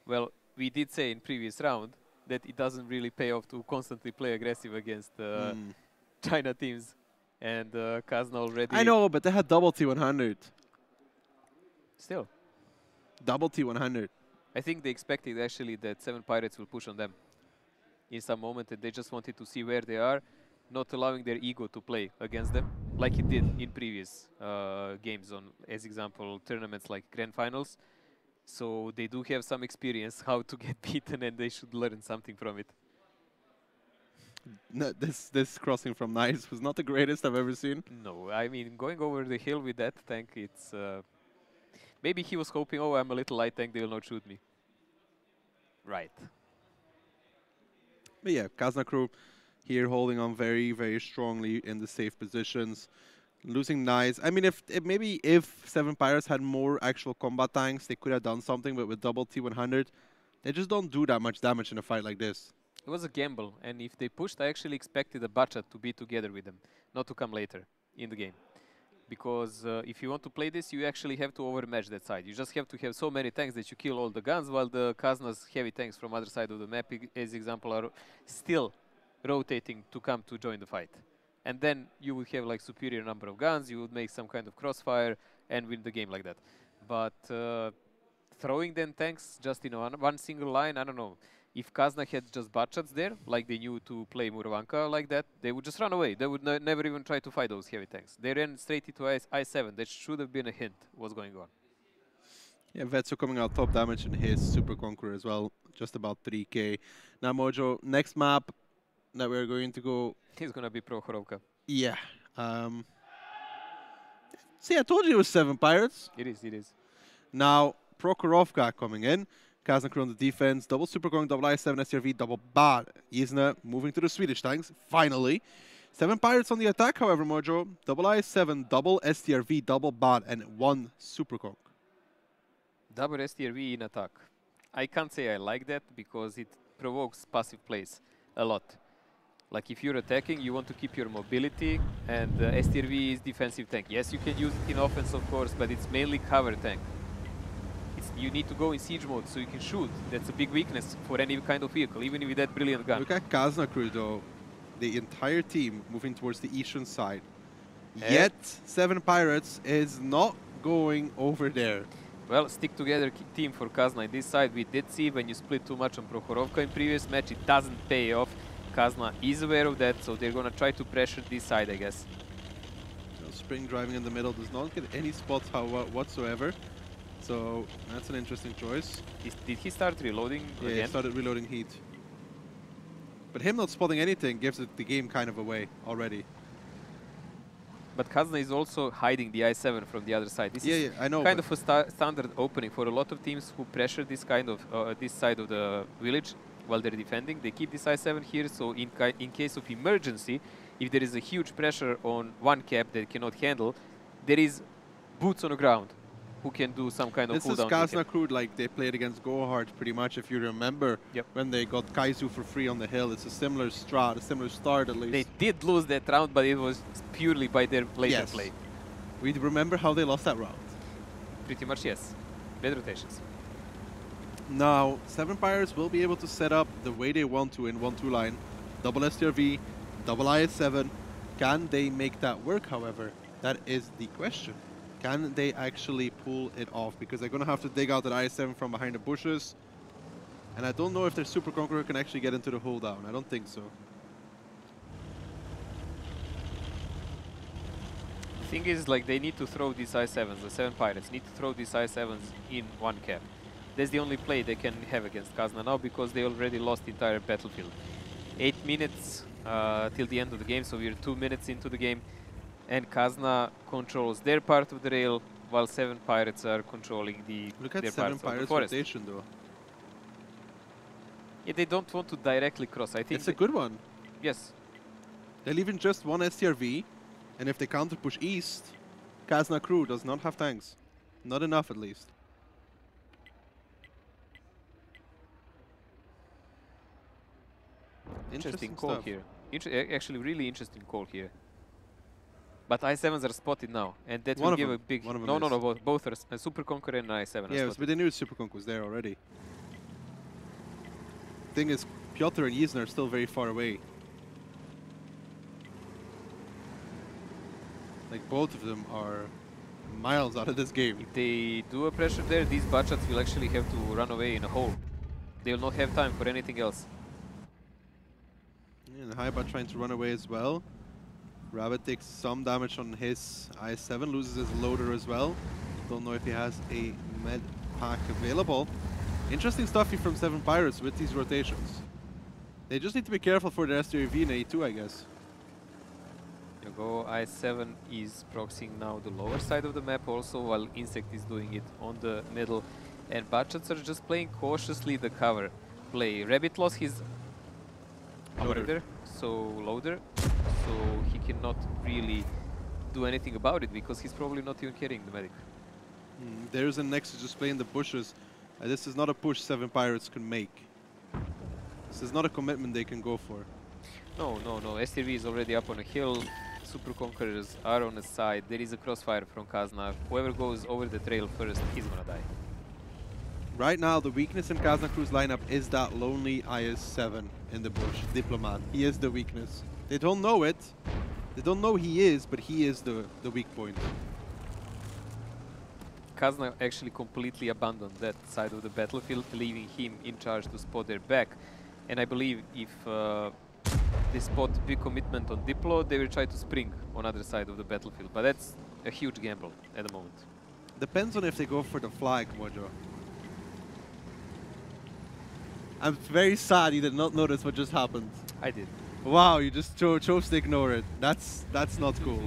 Well, we did say in previous round that it doesn't really pay off to constantly play aggressive against China teams. And Kazna already... I know, but they had double T100. Still. Double T100. I think they expected actually that 7 Pirates will push on them in some moment, and they just wanted to see where they are, not allowing their ego to play against them, like it did in previous games on, as example, tournaments like Grand Finals. So they do have some experience how to get beaten, and they should learn something from it. No, this crossing from Nice was not the greatest I've ever seen. No, I mean, going over the hill with that tank, it's... maybe he was hoping, oh, I'm a little light tank, they will not shoot me. Right. But yeah, Kazna Crew here holding on very, very strongly in the safe positions. Losing Nice. I mean, maybe if 7 Pirates had more actual combat tanks, they could have done something, but with double T100, they just don't do that much damage in a fight like this. It was a gamble, and if they pushed, I actually expected a Bachat to be together with them, not to come later in the game. Because if you want to play this, you actually have to overmatch that side. You just have to have so many tanks that you kill all the guns, while the Kazna's heavy tanks from other side of the map, as example, are still rotating to come to join the fight. And then you would have like superior number of guns, you would make some kind of crossfire and win the game like that. But throwing them tanks just in one single line, I don't know. If Kazna had just Bachats there, like they knew to play Muravanka like that, they would just run away. They would never even try to fight those heavy tanks. They ran straight into I7. That should have been a hint what's going on. Yeah, Vetsu coming out top damage in his Super Conqueror as well, just about 3k. Now Mojo, next map that we're going to go... He's going to be Pro Horovka. Yeah. See, I told you it was 7 Pirates. It is, it is. Now, Prokhorovka coming in. Kazna Crew on the defense. Double Super Gong, double I7, SRV, double Bad. Kazna moving to the Swedish tanks, finally. 7 Pirates on the attack, however, Mojo. Double I7, double STRV, double Bad, and 1 Super Gong. Double STRV in attack. I can't say I like that because it provokes passive plays a lot. Like if you're attacking, you want to keep your mobility, and STRV is defensive tank. Yes, you can use it in offense, of course, but it's mainly cover tank. You need to go in siege mode so you can shoot. That's a big weakness for any kind of vehicle, even with that brilliant gun. Look at Kazna Crew though. The entire team moving towards the eastern side. Yet, 7 Pirates is not going over there. Well, stick together team for Kazna in this side. We did see when you split too much on Prokhorovka in previous match, it doesn't pay off. Kazna is aware of that, so they're gonna try to pressure this side, I guess. Spring driving in the middle does not get any spots whatsoever. So that's an interesting choice. Did he start reloading again? Yeah, he started reloading heat. But him not spotting anything gives the game kind of away already. But Kazna is also hiding the I-7 from the other side. This is I know. kind of a standard opening for a lot of teams who pressure this kind of this side of the village while they're defending. They keep this I-7 here, so in case of emergency, if there is a huge pressure on one cap that cannot handle, there is boots on the ground who can do some kind of cooldown. This is Kazna crew like they played against Gohard pretty much, if you remember, when they got Kaizu for free on the hill. It's a similar strat, a similar start at least. They did lose that round, but it was purely by their later play. We remember how they lost that round. Pretty much, yes. Bad rotations. Now, 7 Pirates will be able to set up the way they want to in 1-2 line. Double STRV, double IS-7. Can they make that work, however? That is the question. Can they actually pull it off? Because they're going to have to dig out that IS-7 from behind the bushes. And I don't know if their Super Conqueror can actually get into the hold down. I don't think so. The thing is, like, they need to throw these I-7s. The 7 Pirates need to throw these I-7s in one cap. That's the only play they can have against Kazna now, because they already lost the entire battlefield. 8 minutes till the end of the game, so we're 2 minutes into the game. And Kazna controls their part of the rail, while 7 Pirates are controlling their 7 parts Pirates of the forest. rotation, though. Yeah, they don't want to directly cross. I think it's a good one. Yes. They're leaving just one STRV, and if they counter push east, Kazna crew does not have tanks. Not enough, at least. Interesting call here. Actually, really interesting call here. But I-7s are spotted now, and that will give a big... No, both are a Super Conqueror and an I-7. Yeah, but they knew Super Conqueror was there already. Thing is, Piotr and Yizna are still very far away. Like, both of them are miles out of this game. If they do a pressure there, these Bachats will actually have to run away in a hole. They will not have time for anything else. Yeah, and Haiba trying to run away as well. Rabbit takes some damage on his I-7, loses his loader as well. Don't know if he has a med pack available. Interesting stuff here from 7 Pirates with these rotations. They just need to be careful for their STRV and A2, I guess. You go, I-7 is proxying now the lower side of the map also, while Insect is doing it on the middle. And Bachats are just playing cautiously the cover play. Rabbit lost his loader, so he cannot really do anything about it, because he's probably not even carrying the medic. There's a Nexus just playing the bushes. This is not a push 7 Pirates can make. This is not a commitment they can go for. No. STV is already up on a hill. Super Conquerors are on the side. There is a crossfire from Kazna. Whoever goes over the trail first, he's gonna die. Right now, the weakness in Kazna Crew's lineup is that lonely IS-7 in the bush, Diplomat. He is the weakness. They don't know it. They don't know he is, but he is the weak point. Kazna actually completely abandoned that side of the battlefield, leaving him in charge to spot their back. And I believe if they spot big commitment on Diplo, they will try to spring on other side of the battlefield. But that's a huge gamble at the moment. Depends on if they go for the flag, Mojo. I'm very sad you did not notice what just happened. I did. Wow, you just chose to ignore it. That's not cool.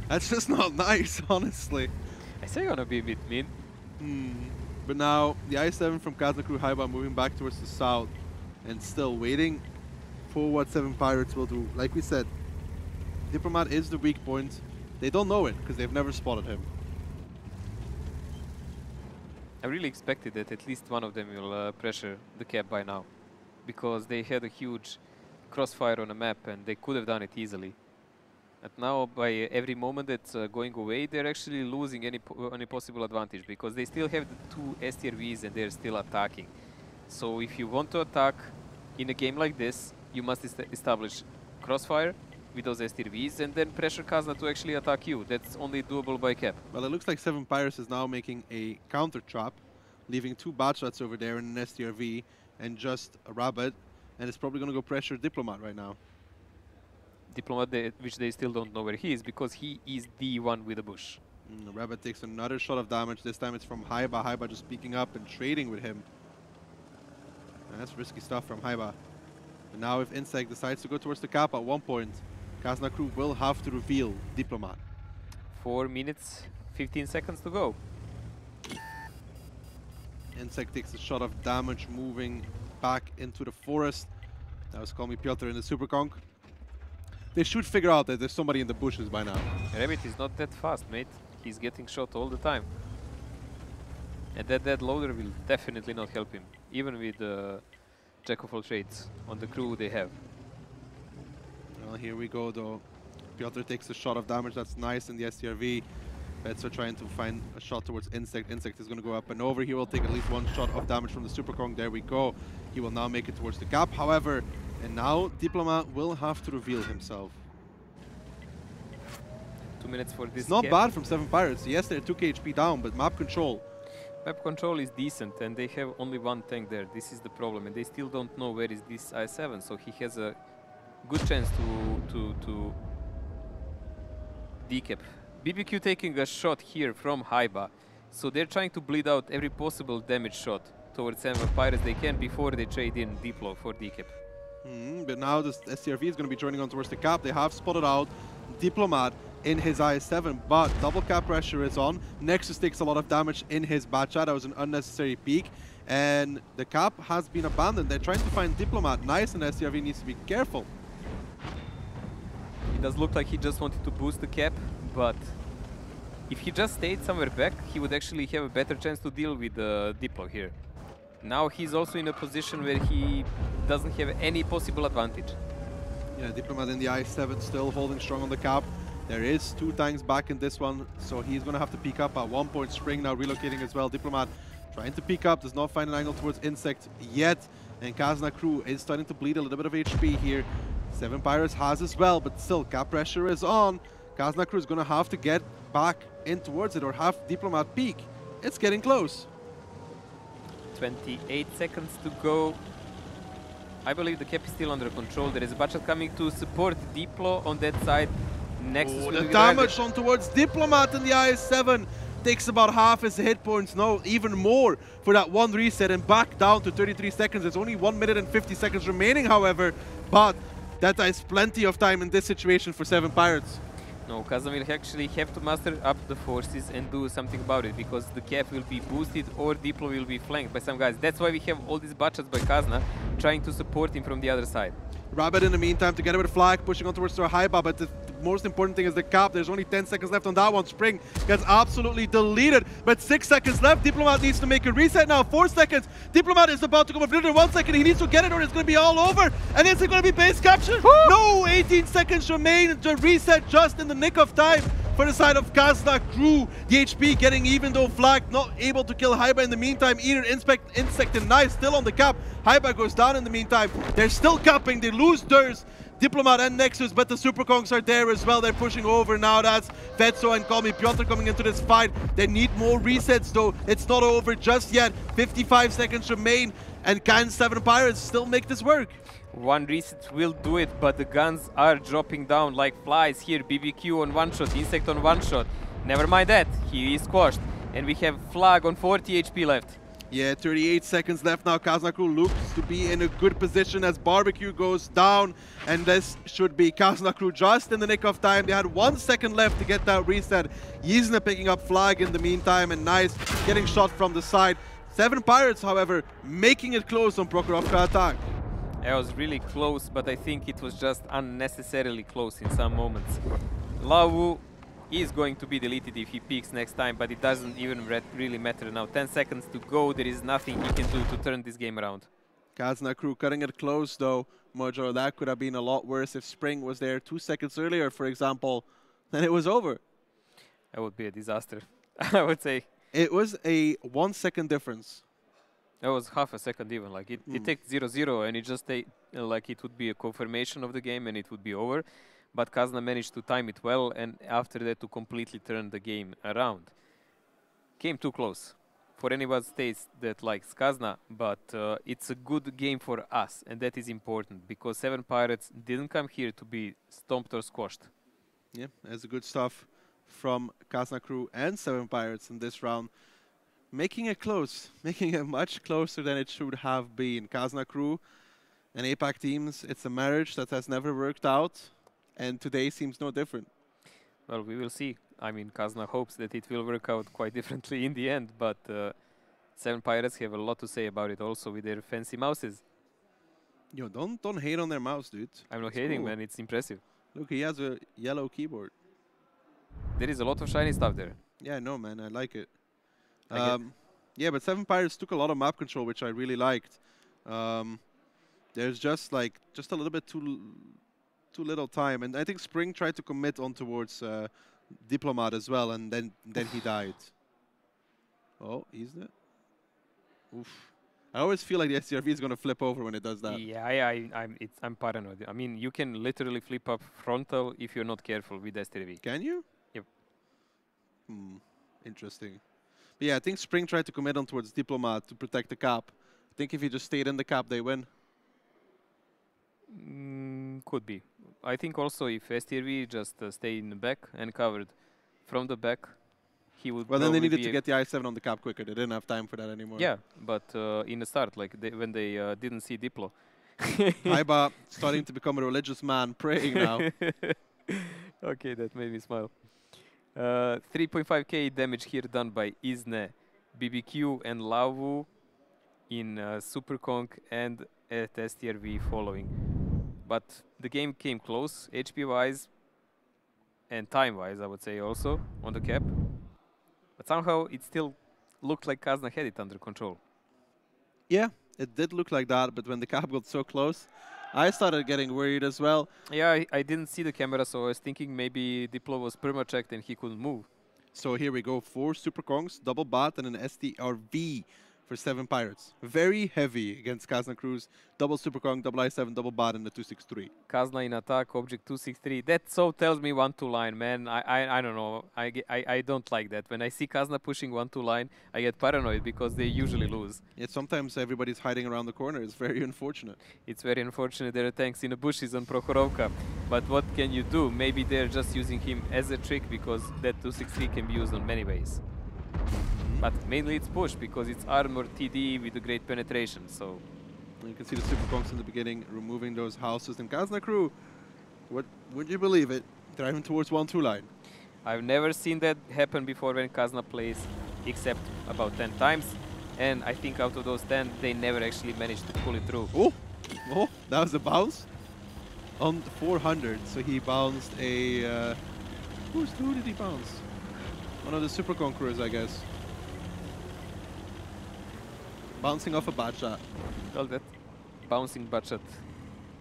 That's just not nice, honestly. I say you're gonna be a bit mean. But now the I-7 from Kazna Crew Haiba moving back towards the south and still waiting for what 7 Pirates will do. Like we said, Diplomat is the weak point. They don't know it because they've never spotted him. I really expected that at least one of them will pressure the cap by now, because they had a huge crossfire on the map and they could have done it easily. But now, by every moment that's going away, they're actually losing any possible advantage, because they still have the 2 STRVs and they're still attacking. So if you want to attack in a game like this, you must establish crossfire with those STRVs and then pressure Kazna to actually attack you. That's only doable by Cap. Well, it looks like 7 Pirates is now making a counter trap, leaving 2 Batshots over there in an STRV and just a Rabbit, and it's probably going to go pressure Diplomat right now. Diplomat, which they still don't know where he is, because he is the one with the bush. Rabbit takes another shot of damage. This time it's from Haiba. Haiba just peeking up and trading with him. That's risky stuff from Haiba. And now if Insect decides to go towards the cap at one point, Kazna crew will have to reveal Diplomat. 4 minutes, 15 seconds to go. Insect takes a shot of damage, moving back into the forest. That was Call Me Piotr in the Super Conk. They should figure out that there's somebody in the bushes by now. Rabbit is not that fast, mate. He's getting shot all the time. And that loader will definitely not help him, even with the Jack of all trades on the crew they have. Well, here we go though. Piotr takes a shot of damage, that's nice in the STRV. Bets are trying to find a shot towards Insect. Insect is going to go up and over. He will take at least 1 shot of damage from the Super Kong. There we go. He will now make it towards the gap, however. And now Diplomat will have to reveal himself. 2 minutes for this. It's not bad from 7 Pirates. Yes, they're 2k HP down, but map control. Map control is decent, and they have only 1 tank there. This is the problem, and they still don't know where is this I7, so he has a good chance to decap. BBQ taking a shot here from Haiba, so they're trying to bleed out every possible damage shot towards 7 Pirates they can before they trade in Diplo for decap. But now this STRV is going to be joining on towards the cap. They have spotted out Diplomat in his IS-7, but double cap pressure is on. Nexus takes a lot of damage in his Batchat. That was an unnecessary peek. And the cap has been abandoned. They're trying to find Diplomat. Nice, and STRV needs to be careful. It does look like he just wanted to boost the cap, but if he just stayed somewhere back, he would actually have a better chance to deal with Diplo here. Now he's also in a position where he doesn't have any possible advantage. Yeah, Diplomat in the I-7 still holding strong on the cap. There is 2 tanks back in this one, so he's going to have to peek up at one point. Spring now relocating as well. Diplomat trying to peek up, does not find an angle towards Insect yet. And Kazna crew is starting to bleed a little bit of HP here. 7 Pirates has as well, but still cap pressure is on. Kazna crew is going to have to get back in towards it or have Diplomat peek. It's getting close. 28 seconds to go. I believe the cap is still under control. There is a Batchat coming to support Diplo on that side. Nexus the damage on towards Diplomat in the IS-7 takes about half his hit points. No, even more for that 1 reset and back down to 33 seconds. There's only 1 minute and 50 seconds remaining, however, but that is plenty of time in this situation for 7 Pirates. No, Kazna will actually have to muster up the forces and do something about it, because the cap will be boosted or Diplo will be flanked by some guys. That's why we have all these Batchats by Kazna trying to support him from the other side. Rabbit in the meantime together with Flag pushing on towards their Haiba, but the most important thing is the cap. There's only 10 seconds left on that one. Spring gets absolutely deleted, but 6 seconds left. Diplomat needs to make a reset now. 4 seconds. Diplomat is about to go with in 1 second. He needs to get it or it's going to be all over. And is it going to be base capture? No, 18 seconds remain to reset just in the nick of time for the side of Kazna crew. The HP getting even though Flag not able to kill Haiba in the meantime. Either Insect and Knife still on the cap. Haiba goes down in the meantime. They're still capping. They lose theirs. Diplomat and Nexus, but the Super Kongs are there as well. They're pushing over now. That's Vetso and Call Me Piotr coming into this fight. They need more resets though. It's not over just yet. 55 seconds remain. And can 7 Pirates still make this work? 1 reset will do it, but the guns are dropping down like flies here. BBQ on 1 shot, Insect on 1 shot. Never mind that, he is squashed. And we have Flag on 40 HP left. Yeah, 38 seconds left now. Kazna crew looks to be in a good position as Barbecue goes down. And this should be Kazna crew just in the nick of time. They had 1 second left to get that reset. Yizna picking up Flag in the meantime, and Nice getting shot from the side. 7 Pirates, however, making it close on Prokhorovka attack. It was really close, but I think it was just unnecessarily close in some moments. Lawu is going to be deleted if he peaks next time, but it doesn't even really matter now. 10 seconds to go, there is nothing he can do to turn this game around. Kazna crew cutting it close though. Mojo, that could have been a lot worse if Spring was there 2 seconds earlier, for example. Then it was over. That would be a disaster, I would say. It was a 1 second difference. That was half a second even. Like it takes 0-0 and it just like it would be a confirmation of the game and it would be over. but Kazna managed to time it well, and after that to completely turn the game around. Came too close. For anyone's taste that likes Kazna, but it's a good game for us, and that is important, because 7 Pirates didn't come here to be stomped or squashed. Yeah, that's good stuff from Kazna Crew and 7 Pirates in this round. Making it close, making it much closer than it should have been. Kazna Crew and APAC teams, it's a marriage that has never worked out, and today seems no different. Well, we will see. I mean, Kazna hopes that it will work out quite differently in the end, but 7 Pirates have a lot to say about it also with their fancy mouses. Yo, don't hate on their mouse, dude. I'm not hating, man. It's impressive. Look, he has a yellow keyboard. There is a lot of shiny stuff there. Yeah, no, man, I like it. Yeah, but 7 Pirates took a lot of map control, which I really liked. There's just a little bit too little time, and I think Spring tried to commit on towards Diplomat as well, and then he died. Oh, he's dead. Oof. I always feel like the STRV is gonna flip over when it does that. Yeah, I'm paranoid. I mean, you can literally flip up frontal if you're not careful with STRV. Can you? Yep. Interesting. But yeah, I think Spring tried to commit on towards Diplomat to protect the cap. I think if he just stayed in the cap, they win. Could be. I think also if STRV just stayed in the back and covered from the back, he would. Well, then they needed to get the I7 on the cap quicker. They didn't have time for that anymore. Yeah, but in the start, like when they didn't see Diplo. Haiba starting to become a religious man, praying now. Okay, that made me smile. 3.5k damage here done by Isne, BBQ and Lavu in Super Conk and at STRV following. But the game came close, HP-wise and time-wise, I would say also, on the cap. But somehow it still looked like Kazna had it under control. Yeah, it did look like that, but when the cap got so close, I started getting worried as well. Yeah, I didn't see the camera, so I was thinking maybe Diplo was perma-checked and he couldn't move. So here we go, 4 Super Kongs, double bat, and an STRV for 7 Pirates. Very heavy against Kazna Cruz. Double Super Kong, double I7, double bat, and the 263. Kazna in attack, object 263. That so tells me 1-2 line, man. I don't know. I don't like that. When I see Kazna pushing 1-2 line, I get paranoid because they usually lose. Yeah, sometimes everybody's hiding around the corner. It's very unfortunate. It's very unfortunate there are tanks in the bushes on Prokhorovka. But what can you do? Maybe they're just using him as a trick because that 263 can be used on many ways. But mainly it's push because it's armor TD with a great penetration, so... You can see the Super Kongs in the beginning removing those houses. And Kazna Crew, would you believe it, driving towards 1-2 line. I've never seen that happen before when Kazna plays, except about 10 times. And I think out of those 10, they never actually managed to pull it through. Oh, that was a bounce on 400. So he bounced a... who did he bounce? One of the Super Conquerors, I guess. Bouncing off a bad shot. Well, that bouncing bad shot,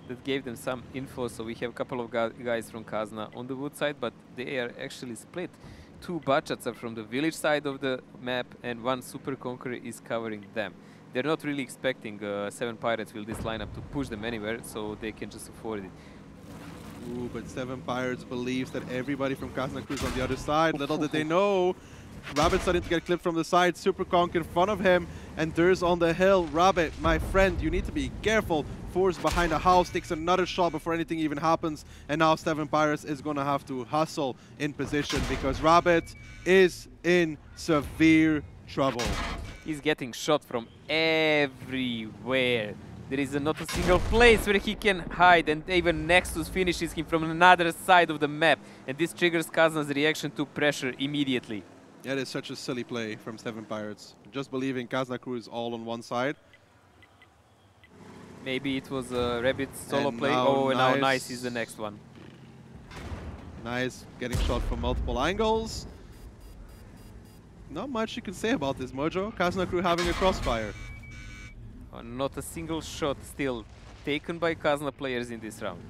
that gave them some info, so we have a couple of guys from Kazna on the wood side, but they are actually split. 2 bad shots are from the village side of the map, and 1 Super Conqueror is covering them. They're not really expecting 7 Pirates will this lineup to push them anywhere, so they can just afford it. Ooh, but 7 Pirates believes that everybody from Kazna Cruz on the other side. Little did they know. Rabbit starting to get clipped from the side. Super Conk in front of him. And Durs on the hill. Rabbit, my friend, you need to be careful. Force behind the house. Takes another shot before anything even happens. And now 7 Pirates is going to have to hustle in position because Rabbit is in severe trouble. He's getting shot from everywhere. There is not a single place where he can hide, and even Nexus finishes him from another side of the map. And this triggers Kazna's reaction to pressure immediately. That is such a silly play from 7 Pirates. Just believing Kazna Crew is all on one side. Maybe it was a Rabbit solo play. Now Oh, and now Nice is the next one. Nice, getting shot from multiple angles. Not much you can say about this, Mojo. Kazna Crew having a crossfire. Not a single shot still taken by Kazna players in this round.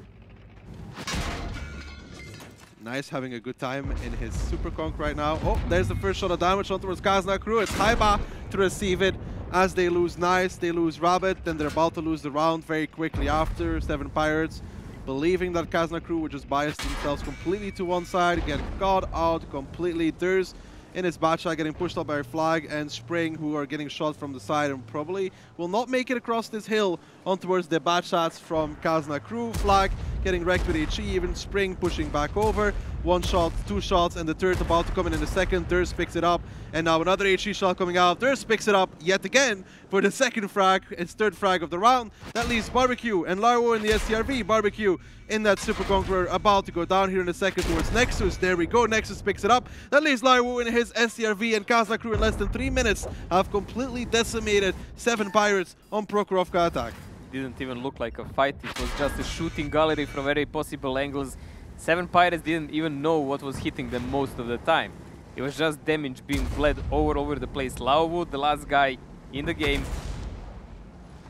Nice having a good time in his Super Conk right now. Oh, there's the first shot of damage on towards Kazna Crew. It's Haiba to receive it as they lose Nice, they lose Rabbit, then they're about to lose the round very quickly after. 7 Pirates believing that Kazna crew would just bias themselves completely to one side, get caught out completely. There's in his bat shot getting pushed up by Flag and Spring, who are getting shot from the side and probably will not make it across this hill on towards the bat shots from Kazna crew. Flag getting wrecked with HE, even Spring pushing back over. One shot, two shots, and the third about to come in the second. Durst picks it up, and now another HE shot coming out. Durst picks it up yet again for the second frag, his third frag of the round. That leaves Barbecue and Larwo in the SCRV. Barbecue in that Super Conqueror about to go down here in a second towards Nexus. There we go, Nexus picks it up. That leaves Larwo in his SCRV, and Kazna crew in less than 3 minutes have completely decimated 7 Pirates on Prokhorovka attack. Didn't even look like a fight, it was just a shooting gallery from very possible angles. 7 Pirates didn't even know what was hitting them most of the time. It was just damage being bled all over the place. Lauwu, the last guy in the game.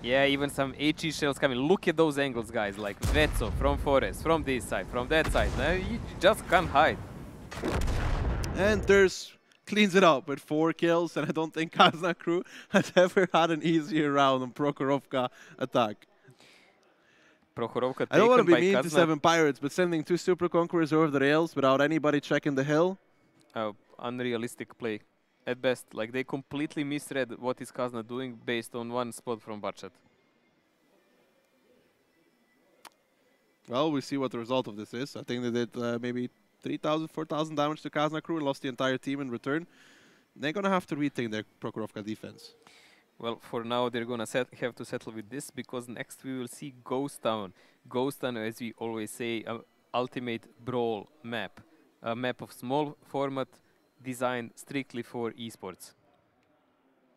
Yeah, even some HE shells coming. Look at those angles, guys, like Vetso from Forest, from this side, from that side. You just can't hide. And there's cleans it up with 4 kills, and I don't think Kazna crew has ever had an easier round on Prokhorovka attack. Prokhorovka I don't want to be by mean Kazna. to 7 Pirates, but sending 2 Super Conquerors over the rails without anybody checking the hill. Unrealistic play at best. Like, they completely misread what is Kazna doing based on one spot from budget. Well, we see what the result of this is. I think they did maybe 3,000, 4,000 damage to Kazna crew and lost the entire team in return. They're going to have to rethink their Prokhorovka defense. Well, for now, they're going to have to settle with this, because next we will see Ghost Town. Ghost Town, as we always say, ultimate brawl map. A map of small format designed strictly for esports.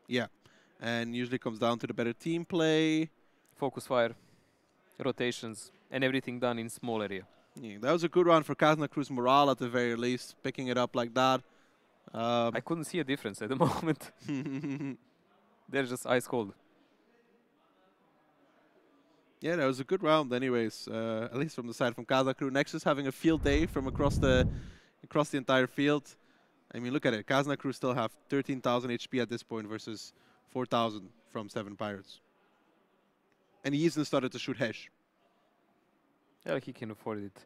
Yeah, and usually comes down to the better team play. Focus fire, rotations, and everything done in small area. Yeah, that was a good round for Kazna crew's morale at the very least, picking it up like that. I couldn't see a difference at the moment. They're just ice cold. Yeah, that was a good round anyways, at least from the side from Kazna crew. Nexus having a field day from across the entire field. I mean, look at it. Kazna crew still have 13,000 HP at this point versus 4,000 from 7 Pirates. And he even started to shoot Hesh. Yeah, he can afford it.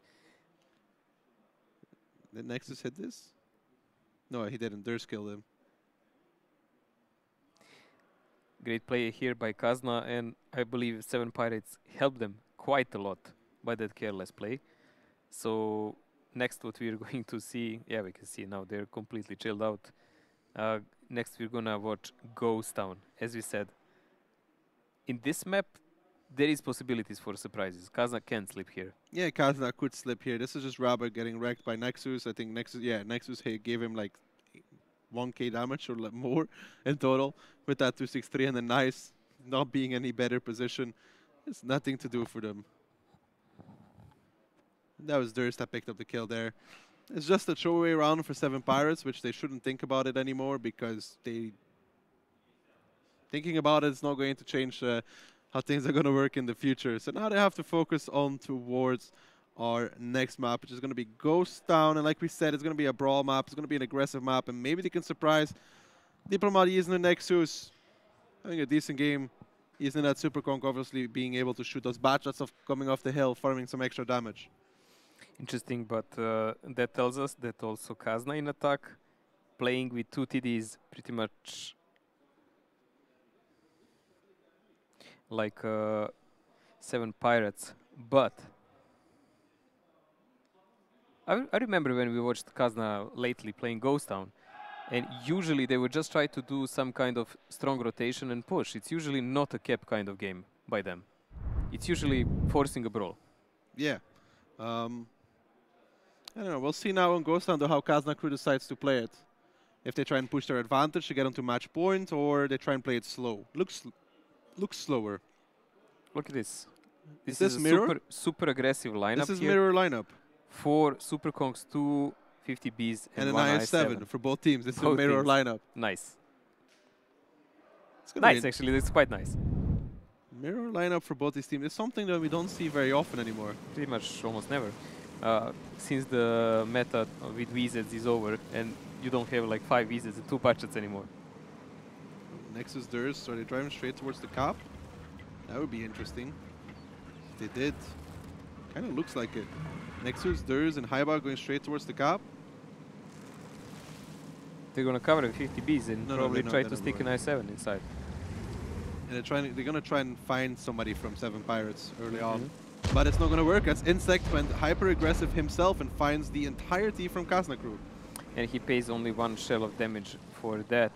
Did Nexus hit this? No, he didn't. Durst killed him. Great play here by Kazna, and I believe 7 Pirates helped them quite a lot by that careless play. So next what we're going to see, yeah, we can see now they're completely chilled out. Next we're gonna watch Ghost Town. As we said, in this map there is possibilities for surprises. Kazna can slip here. Yeah, Kazna could slip here. This is just Rabbit getting wrecked by Nexus. I think Nexus, yeah, Nexus gave him like 1k damage or more in total with that 263, and then Nice not being any better position. It's nothing to do for them. That was Durst that picked up the kill there. It's just a throwaway round for 7 Pirates, which they shouldn't think about it anymore, because thinking about it is not going to change how things are going to work in the future. So now they have to focus on towards our next map, which is going to be Ghost Town. And like we said, it's going to be a brawl map. It's going to be an aggressive map, and maybe they can surprise Diplomat using the Nexus, having a decent game. Using that Super Conk, obviously being able to shoot those bat shots of coming off the hill, farming some extra damage. Interesting, but that tells us that also Kazna in attack, playing with 2 TDs pretty much like 7 Pirates. But I remember when we watched Kazna lately playing Ghost Town, and usually they would just try to do some kind of strong rotation and push. It's usually not a cap kind of game by them. It's usually forcing a brawl. Yeah. I don't know. We'll see now on Ghost Town how Kazna crew decides to play it. If they try and push their advantage to get onto match point, or they try and play it slow. Looks slower. Look at this. Is this mirror? Super aggressive lineup. This is here. mirror lineup. 4 Super Kongs, 2 50Bs, And an one IS-7 for both teams. This is a Both mirror teams. lineup. Nice. It's gonna Nice, be actually. That's quite nice. mirror lineup for both these teams. It's something that we don't see very often anymore. Pretty much almost never. Since the meta with VZs is over, and you don't have like 5 VZs and 2 patchets anymore. Nexus Durst, are they driving straight towards the cap? That would be interesting. If they did. Kind of looks like it. Nexus, Durs, and Haiba going straight towards the cap. They're gonna cover the 50Bs and probably try to stick an I7 inside. And they're gonna try and find somebody from 7 Pirates early on. But it's not gonna work as Insect went hyper aggressive himself and finds the entirety from Kazna crew. And he pays only 1 shell of damage for that,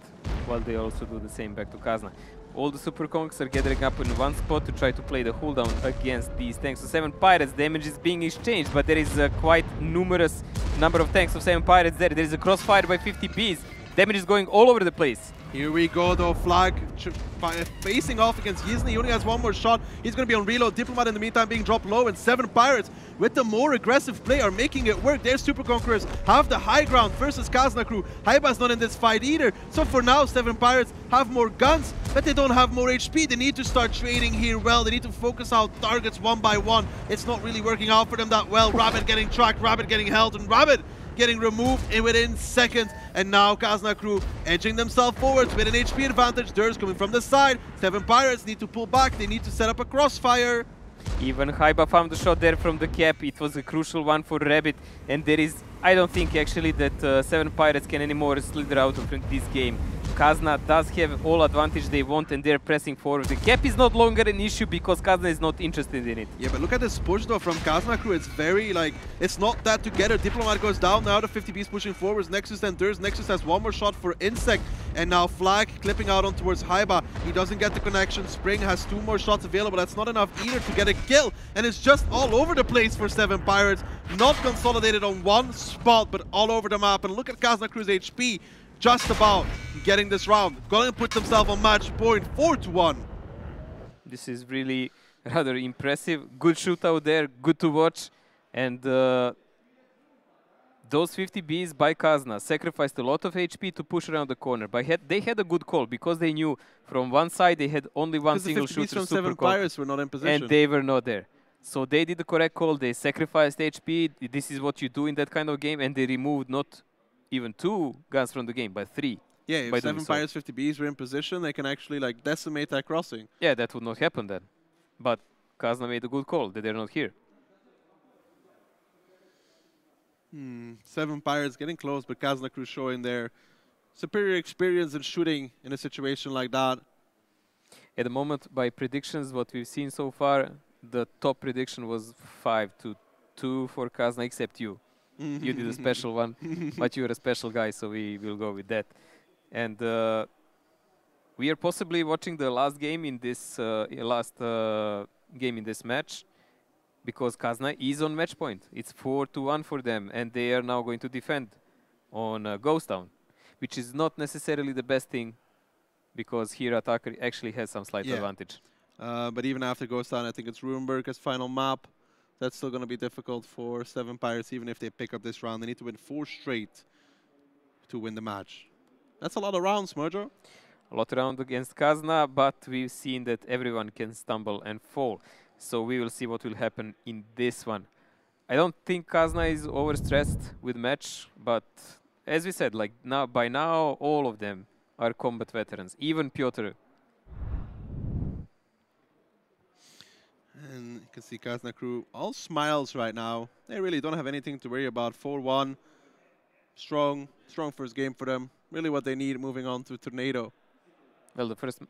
while they also do the same back to Kazna. All the Super Kongs are gathering up in one spot to try to play the hold down against these tanks. So 7 Pirates, damage is being exchanged, but there is a quite numerous number of tanks of 7 Pirates there. There is a crossfire by 50Bs. Damage is going all over the place. Here we go though, Flag facing off against Yizny. He only has 1 more shot. He's going to be on reload. Diplomat in the meantime being dropped low, and 7 Pirates with the more aggressive play are making it work. Their Super Conquerors have the high ground versus Kazna crew. Haiba's not in this fight either. So for now, 7 Pirates have more guns, but they don't have more HP. They need to start trading here well. They need to focus out targets one by one. It's not really working out for them that well. Rabbit getting tracked, Rabbit getting held, and Rabbit getting removed within seconds. And now Kazna crew edging themselves forwards with an HP advantage. Durs coming from the side. 7 Pirates need to pull back. They need to set up a crossfire. Even Haiba found the shot there from the cap. It was a crucial one for Rabbit. And there is, I don't think actually that 7 Pirates can anymore slither out of this game. Kazna does have all advantage they want and they're pressing forward. The cap is not longer an issue because Kazna is not interested in it. Yeah, but look at this push though from Kazna crew. It's very like, it's not that together. Diplomat goes down, now the 50Bs pushing forwards. Nexus and Durs. Nexus has 1 more shot for Insect. And now Flag clipping out on towards Haiba. He doesn't get the connection. Spring has 2 more shots available. That's not enough either to get a kill. And it's just all over the place for 7 Pirates. Not consolidated on one spot, but all over the map. And look at Kazna crew's HP. Just about getting this round. Going to put themselves on match point 4-1. This is really rather impressive. Good shootout there, good to watch. And those 50Bs by Kazna sacrificed a lot of HP to push around the corner. But they had a good call because they knew from one side they had only one single shooter. From 7 Pirates were not in position. And they were not there. So they did the correct call. They sacrificed HP. This is what you do in that kind of game. And they removed not even 2 guns from the game, but 3. Yeah, if 7 Pirates 50Bs were in position, they can actually like decimate that crossing. Yeah, that would not happen then. But Kazna made a good call that they're not here. 7 Pirates getting close, but Kazna crew showing their superior experience in shooting in a situation like that. At the moment, by predictions, what we've seen so far, the top prediction was 5-2 for Kazna, except you. You did a special one, but you're a special guy, so we will go with that. And we are possibly watching the last game in this match, because Kazna is on match point. It's 4-1 for them, and they are now going to defend on Ghost Town, which is not necessarily the best thing, because here Attacker actually has some slight advantage. But even after Ghost Town, I think it's Rurenberg as final map. That's still going to be difficult for 7 Pirates, even if they pick up this round. They need to win 4 straight to win the match. That's a lot of rounds, Mojo. A lot of rounds against Kazna, but we've seen that everyone can stumble and fall. So we will see what will happen in this one. I don't think Kazna is overstressed with match, but as we said, like by now, all of them are combat veterans, even Piotr. And you can see Kazna crew all smiles right now. They really don't have anything to worry about. 4-1. Strong first game for them. Really what they need moving on to Tornado. Well, the first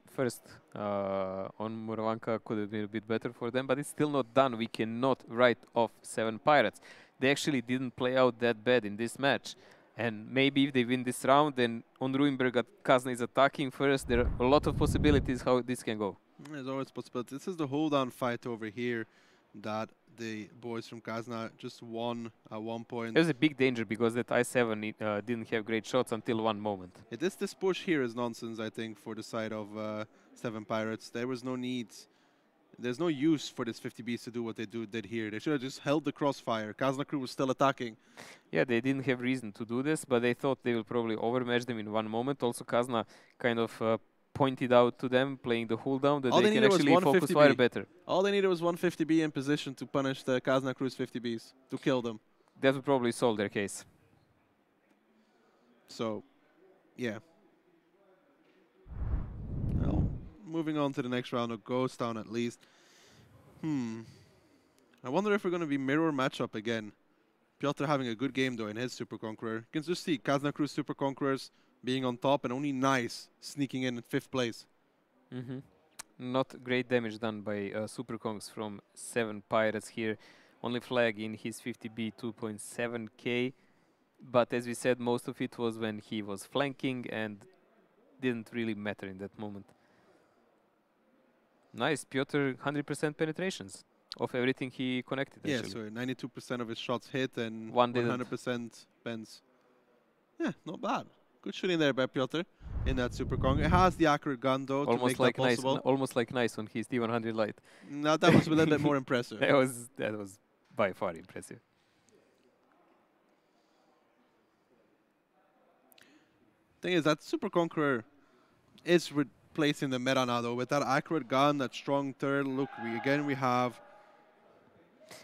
on Muravanka could have been a bit better for them, but it's still not done. We cannot write off 7 Pirates. They actually didn't play out that bad in this match. And maybe if they win this round, then on Ruinberg, Kazna is attacking first. There are a lot of possibilities how this can go. There's always possibility. This is the hold-on fight over here that the boys from Kazna just won at one point. It was a big danger because that I7 didn't have great shots until one moment. This push here is nonsense, I think, for the side of 7 Pirates. There was no need. There's no use for this 50Bs to do what they did here. They should have just held the crossfire. Kazna crew was still attacking. Yeah, they didn't have reason to do this, but they thought they will probably overmatch them in one moment. Also, Kazna kind of pointed out to them, playing the hold down, that they can actually focus fire better. All they needed was one 50B in position to punish the Kazna crew's 50Bs, to kill them. That would probably solve their case. So, yeah. Well, moving on to the next round of Ghost Town at least. I wonder if we're going to be mirror matchup again. Piotr having a good game though in his Super Conqueror. You can just see Kazna Crew's Super Conquerors being on top and only Nice sneaking in 5th place. Not great damage done by Super Kongs from 7 Pirates here. Only flag in his 50B 2.7k. But as we said, most of it was when he was flanking and didn't really matter in that moment. Nice, Piotr 100% penetrations of everything he connected. Yeah, actually. so 92% of his shots hit and One 100% bends. Yeah, not bad. Good shooting there by Piotr in that Super Kong. It has the accurate gun though to make that possible. Almost like Nice on his T100 Lite. No, that was a little bit more impressive. That was by far impressive. Thing is, that Super Conqueror is replacing the meta now though with that accurate gun, that strong turret. Look, we have.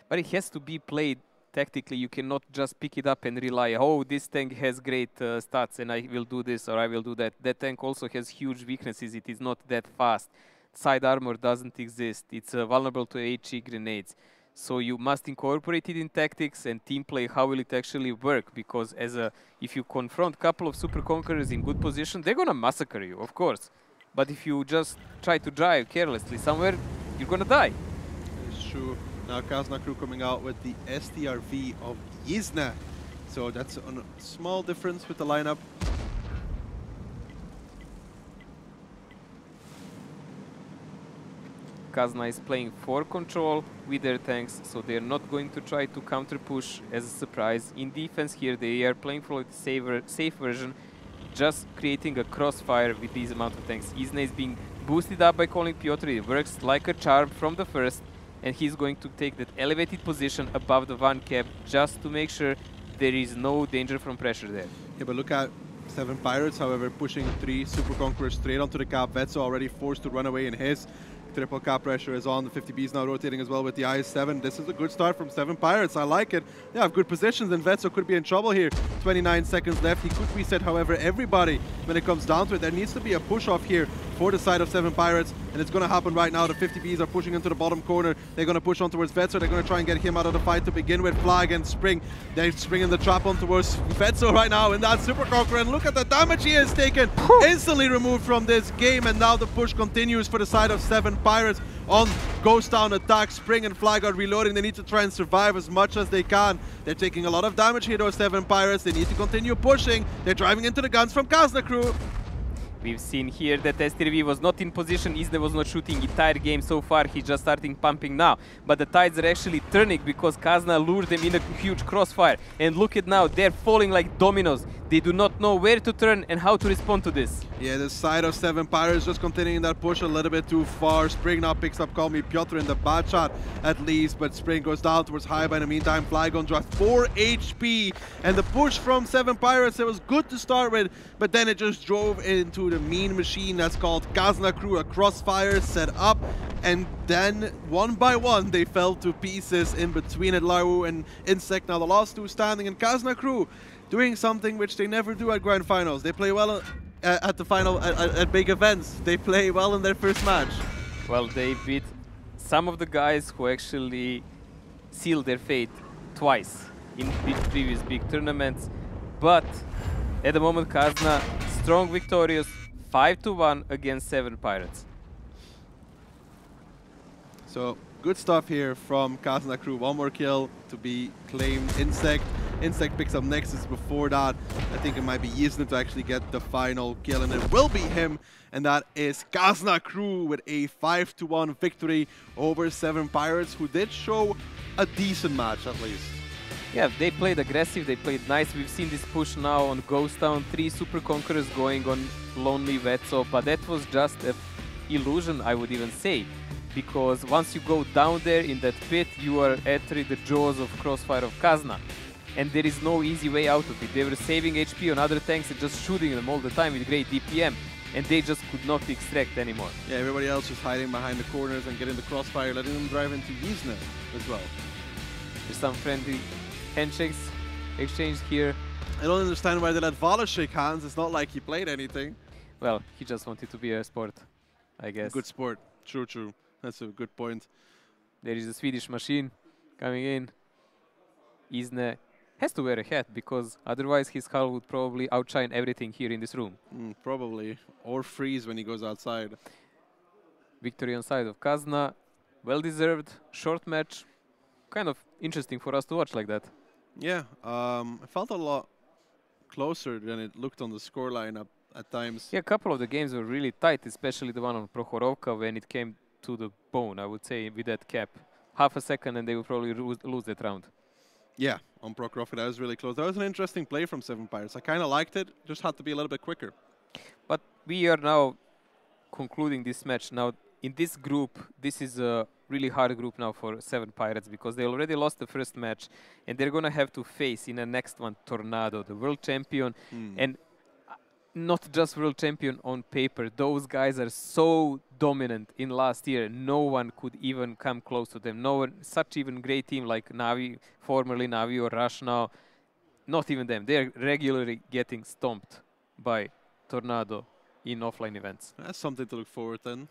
But it has to be played tactically. You cannot just pick it up and rely, oh, this tank has great stats and I will do this or I will do that. That tank also has huge weaknesses. It is not that fast. Side armor doesn't exist. It's vulnerable to HE grenades. So you must incorporate it in tactics and team play. How will it actually work? Because if you confront a couple of Super Conquerors in good position, they're going to massacre you, of course. But if you just try to drive carelessly somewhere, you're going to die. It's true. Now Kazna Crew coming out with the STRV of Kazna. So that's a small difference with the lineup. Kazna is playing for control with their tanks, so they're not going to try to counter push as a surprise. In defense here, they are playing for the safe version, just creating a crossfire with these amount of tanks. Kazna is being boosted up by calling Piotr. It works like a charm from the first, and he's going to take that elevated position above the van cap just to make sure there is no danger from pressure there. Yeah, but look at 7 Pirates, however, pushing 3 Super Conquerors straight onto the cap. Vetso already forced to run away in his. Triple cap pressure is on. The 50B is now rotating as well with the IS-7. This is a good start from 7 Pirates. I like it. They have good positions, and Vetso could be in trouble here. 29 seconds left. He could reset, however, everybody when it comes down to it. There needs to be a push-off here for the side of 7 Pirates, and it's going to happen right now. The 50Bs are pushing into the bottom corner. They're going to push on towards Vetso. They're going to try and get him out of the fight to begin with. Flag and Spring. They're springing the trap on towards Vetso right now in that Super Conqueror, and look at the damage he has taken. Instantly removed from this game, and now the push continues for the side of 7 Pirates. On Ghost Town attack, Spring and Flag are reloading. They need to try and survive as much as they can. They're taking a lot of damage here, those 7 Pirates. They need to continue pushing. They're driving into the guns from Kazna Crew. We've seen here that STRV was not in position. Kazna was not shooting entire game so far. He's just starting pumping now. But the tides are actually turning because Kazna lured them in a huge crossfire. And look at now, they're falling like dominoes. They do not know where to turn and how to respond to this. Yeah, the side of 7 Pirates just continuing that push a little bit too far. Spring now picks up Call Me Piotr in the bad shot at least, but Spring goes down towards high. By the meantime, Flag on draft 4 HP. And the push from 7 Pirates, it was good to start with, but then it just drove into the mean machine that's called Kazna Crew. A crossfire set up, and then one by one they fell to pieces in between it. Lau and Insect now the last 2 standing, and Kazna Crew doing something which they never do at grand finals. They play well at the final, at big events. They play well in their first match. Well, they beat some of the guys who actually sealed their fate twice in previous big tournaments. But at the moment, Kazna strong victorious, 5-1 against 7 Pirates. So good stuff here from Kazna Crew. One more kill to be claimed. Insect picks up Nexus. Before that, I think it might be Kazna to actually get the final kill, and it will be him, and that is Kazna Crew with a 5-1 victory over 7 Pirates, who did show a decent match at least. Yeah, they played aggressive, they played nice. We've seen this push now on Ghost Town, 3 Super Conquerors going on Lonely Vetso, but that was just an illusion, I would even say. Because once you go down there in that pit, you are entering the jaws of crossfire of Kazna. And there is no easy way out of it. They were saving HP on other tanks and just shooting them all the time with great DPM. And they just could not extract anymore. Yeah, everybody else was hiding behind the corners and getting the crossfire, letting them drive into Kazna as well. There's some friendly handshakes exchanged here. I don't understand why they let Vala shake hands. It's not like he played anything. Well, he just wanted to be a sport, I guess. Good sport. True. That's a good point. There is a Swedish machine. coming in. Isne has to wear a hat because otherwise his hull would probably outshine everything here in this room. Probably. Or freeze when he goes outside. Victory on side of Kazna. Well deserved. Short match. Kind of interesting for us to watch like that. Yeah, it felt a lot closer than it looked on the scoreline at times. Yeah, a couple of the games were really tight, especially the one on Prokhorovka when it came to the bone, I would say, with that cap. Half a second and they would probably lose that round. Yeah, on Prokhorovka, that was really close. That was an interesting play from 7 Pirates. I kind of liked it, just had to be a little bit quicker. But we are now concluding this match. Now, in this group, this is a really hard group now for 7 Pirates because they already lost the first match and they're going to have to face in the next one Tornado, the world champion. And not just world champion on paper. Those guys are so dominant in last year. No one could even come close to them. No one, such even great team like Navi, formerly Navi or Rush now, not even them. They're regularly getting stomped by Tornado in offline events. That's something to look forward to.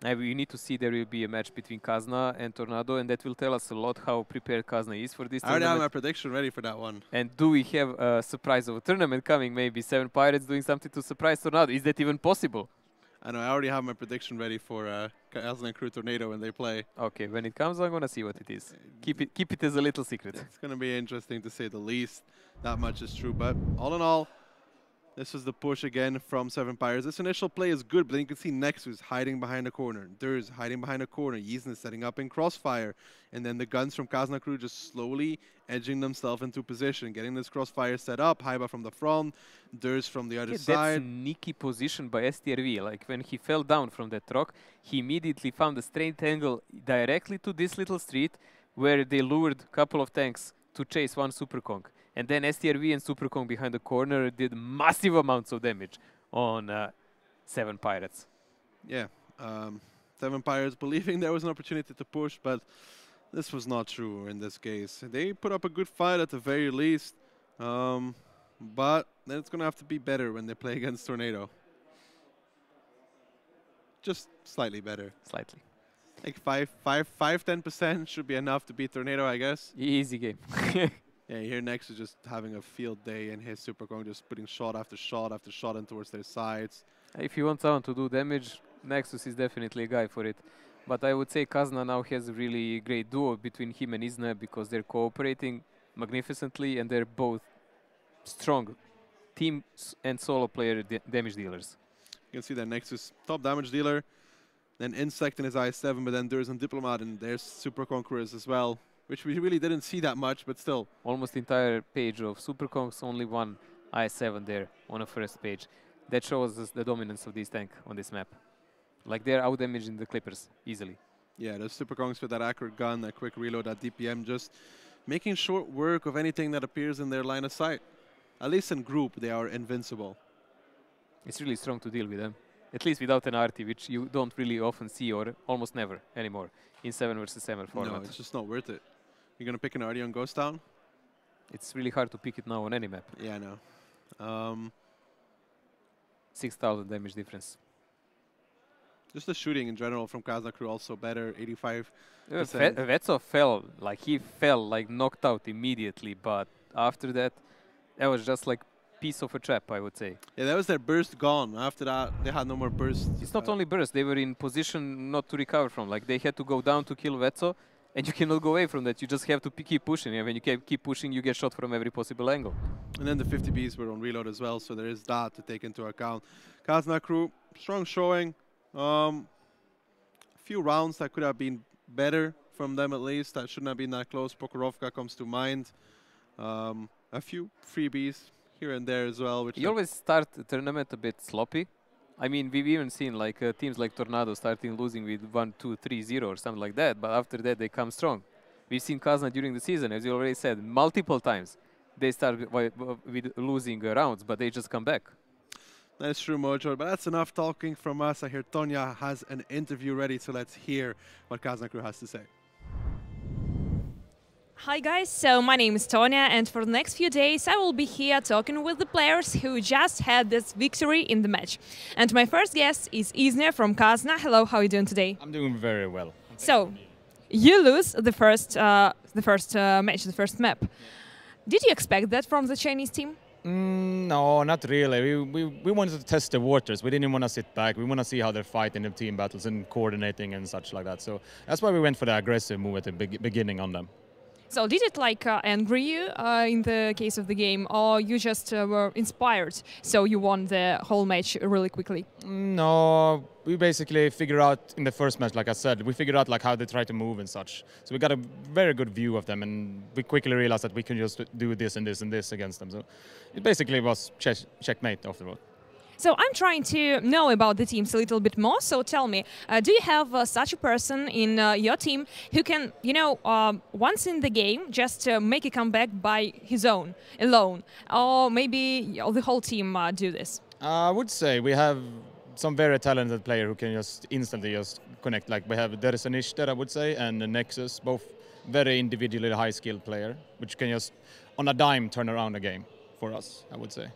We need to see there will be a match between Kazna and Tornado, and that will tell us a lot how prepared Kazna is for this tournament. I already have my prediction ready for that one. And do we have a surprise of a tournament coming? Maybe 7 Pirates doing something to surprise Tornado. Is that even possible? I know, I already have my prediction ready for Kazna Crew Tornado when they play. Okay, when it comes, I'm going to see what it is. Keep it as a little secret. It's going to be interesting to say the least. That much is true, but all in all, this was the push again from 7 Pirates. This initial play is good, but then you can see Nexus hiding behind a corner. Durs hiding behind a corner. Yizna setting up in crossfire. And then the guns from Kazna Crew just slowly edging themselves into position, getting this crossfire set up. Haiba from the front, Durs from the other side. That's sneaky position by STRV. Like when he fell down from that rock, he immediately found a straight angle directly to this little street where they lured a couple of tanks to chase one Super Kong. And then STRV and Super Kong behind the corner did massive amounts of damage on 7 Pirates. Yeah, 7 Pirates believing there was an opportunity to push, but this was not true in this case. They put up a good fight at the very least, but then it's going to have to be better when they play against Tornado. Just slightly better. Slightly. Like 10% should be enough to beat Tornado, I guess. Easy game. Yeah, here Nexus just having a field day and his Super Kong just putting shot after shot after shot in towards their sides. If you want someone to do damage, Nexus is definitely a guy for it. But I would say Kazna now has a really great duo between him and Isna because they're cooperating magnificently and they're both strong team and solo player damage dealers. You can see that Nexus top damage dealer, then Insect in his I7, but then there's a Diplomat and there's Super Conquerors as well, which we really didn't see that much, but still. Almost the entire page of Super Kongs, only one I7 there on the first page. That shows us the dominance of this tank on this map. Like they're out-damaging the Clippers easily. Yeah, the Super Kongs with that accurate gun, that quick reload, that DPM, just making short work of anything that appears in their line of sight. At least in group, they are invincible. It's really strong to deal with them. At least without an arty, which you don't really often see or almost never anymore in 7 versus 7 format. No, it's just not worth it. You're going to pick an arty on Ghost Town? It's really hard to pick it now on any map. Yeah, I know. 6,000 damage difference. Just the shooting in general from Kazna Crew also better, 85%. Vetso fell, he fell knocked out immediately, but after that, that was just like piece of a trap, I would say. Yeah, that was their burst gone. After that, they had no more burst. It's not only burst, they were in position not to recover from. Like they had to go down to kill Vetso, and you cannot go away from that. You just have to keep pushing. And when you keep pushing, you get shot from every possible angle. And then the 50Bs were on reload as well, so there is that to take into account. Kazna Crew, strong showing. A few rounds that could have been better from them at least. That shouldn't have been that close. Prokhorovka comes to mind. A few freebies here and there as well. Which you always start the tournament a bit sloppy. I mean, we've even seen teams like Tornado starting losing with 1-2-3-0 or something like that, but after that they come strong. We've seen Kazna during the season, as you already said, multiple times. They start with losing rounds, but they just come back. That's true, Mojo, but that's enough talking from us. I hear Tonya has an interview ready, so let's hear what Kazna Crew has to say. Hi guys, so my name is Tonya, and for the next few days I will be here talking with the players who just had this victory in the match. And my first guest is Isne from Kazna. Hello, how are you doing today? I'm doing very well. So, you lose the first the first match, the first map. Did you expect that from the Chinese team? No, not really. We wanted to test the waters. We didn't want to sit back. We want to see how they're fighting the team battles and coordinating and such like that. So that's why we went for the aggressive move at the beginning on them. So did it like angry you in the case of the game, or you just were inspired, so you won the whole match really quickly? No, we basically figured out in the first match, like I said, we figured out like how they try to move and such. So we got a very good view of them, and we quickly realized that we can just do this and this and this against them. So it basically was checkmate afterward. So I'm trying to know about the teams a little bit more. So tell me, do you have such a person in your team who can, you know, once in the game just make a comeback by his own, alone, or maybe the whole team do this? I would say we have some very talented player who can just instantly just connect. Like we have Dersanish there, I would say, and Nexus, both very individually high-skilled player, which can just on a dime turn around a game for us, I would say.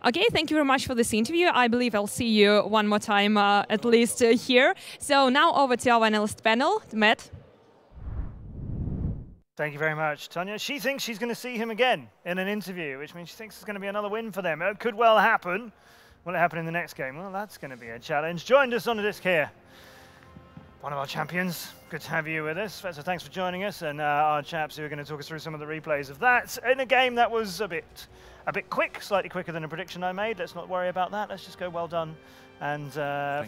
Okay, thank you very much for this interview. I believe I'll see you one more time at least here. So now over to our analyst panel, Matt. Thank you very much, Tanya. She thinks she's going to see him again in an interview, which means she thinks it's going to be another win for them. It could well happen. Will it happen in the next game? Well, that's going to be a challenge. Joined us on the disc here, one of our champions. Good to have you with us. So thanks for joining us, and our chaps who are going to talk us through some of the replays of that in a game that was a bit quick, slightly quicker than a prediction I made. Let's not worry about that. Let's just go well done. And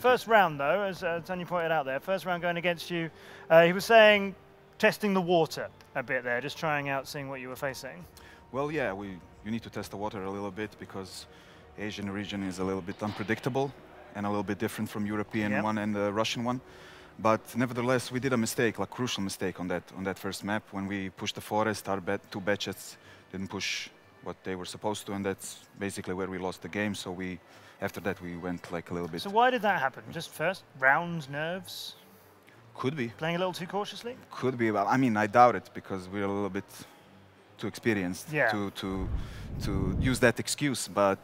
first round, though, as Tanya pointed out there, first round going against you, he was saying testing the water a bit there, just trying out, seeing what you were facing. Well, yeah, you need to test the water a little bit because Asian region is a little bit unpredictable and a little bit different from European one and the Russian one. But nevertheless, we did a mistake, like crucial mistake on that first map when we pushed the forest. Our two batches didn't push what they were supposed to, and that's basically where we lost the game. So after that, we went like a little bit. So why did that happen? Just first round nerves? Could be. Playing a little too cautiously? Could be. Well, I mean, I doubt it because we're a little bit too experienced to use that excuse. But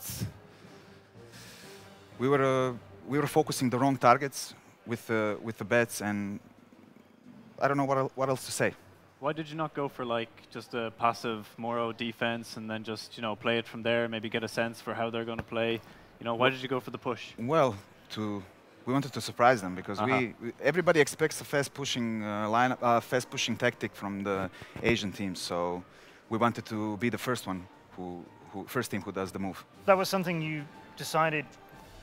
we were focusing the wrong targets with the bets, and I don't know what else to say. Why did you not go for like just a passive Moro defense and then just, you know, play it from there, maybe get a sense for how they're going to play? You know, why did you go for the push? Well, we wanted to surprise them because everybody expects a fast pushing fast pushing tactic from the Asian team. So we wanted to be the first one first team who does the move. That was something you decided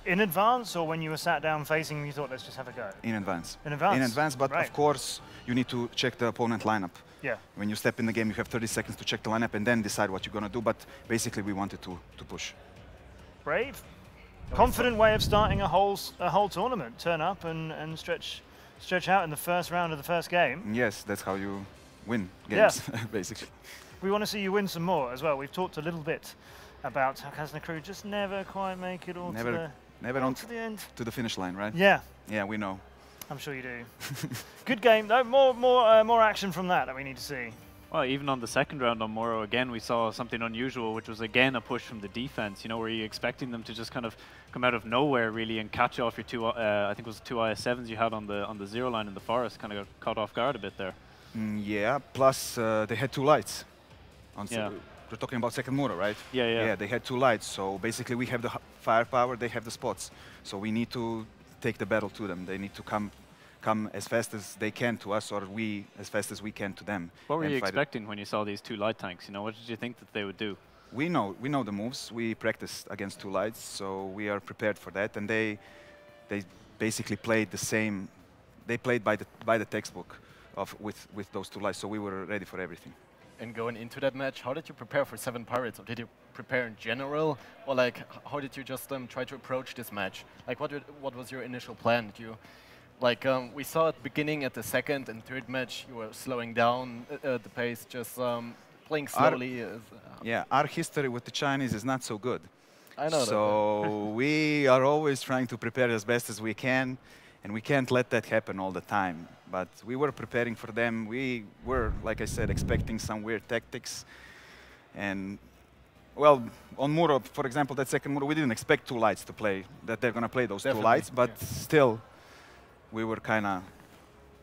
in advance, or when you were sat down facing, you thought, let's just have a go? In advance. In advance? In advance, but of course, you need to check the opponent lineup. Yeah. When you step in the game, you have 30 seconds to check the lineup and then decide what you're going to do, but basically we wanted to push. Brave. Confident way of starting a whole tournament. Turn up and stretch out in the first round of the first game. Yes, that's how you win games, basically. We want to see you win some more as well. We've talked a little bit about how Kazna crew just never quite make it all to the end. To the finish line, right? Yeah. Yeah, we know. I'm sure you do. Good game, though. More action from that we need to see. Well, even on the second round on Moro, again, we saw something unusual, which was, again, a push from the defense. You know, were you expecting them to just kind of come out of nowhere, really, and catch off your two, I think it was the two IS-7s you had on the zero line in the forest, kind of got caught off guard a bit there. Yeah, plus they had two lights. We're talking about second Moro, right? Yeah, they had two lights, so basically we have the firepower, they have the spots. So we need to take the battle to them. They need to come as fast as they can to us, or we as fast as we can to them. What were you expecting when you saw these two light tanks? You know, what did you think that they would do? We know the moves. We practiced against two lights, so we are prepared for that. And they basically played the same. They played by the textbook with those two lights, so we were ready for everything. And going into that match, how did you prepare for 7 Pirates? Or did you prepare in general? Or like, how did you just try to approach this match? Like, what was your initial plan? Did you, like, we saw at the beginning at the second and third match, you were slowing down the pace, just playing slowly. Our history with the Chinese is not so good. I know so we are always trying to prepare as best as we can, and we can't let that happen all the time. But we were preparing for them. We were, like I said, expecting some weird tactics. And, well, on Muro, for example, that second Muro, we didn't expect two lights to play, that they're going to play those two lights. But still, we were kind of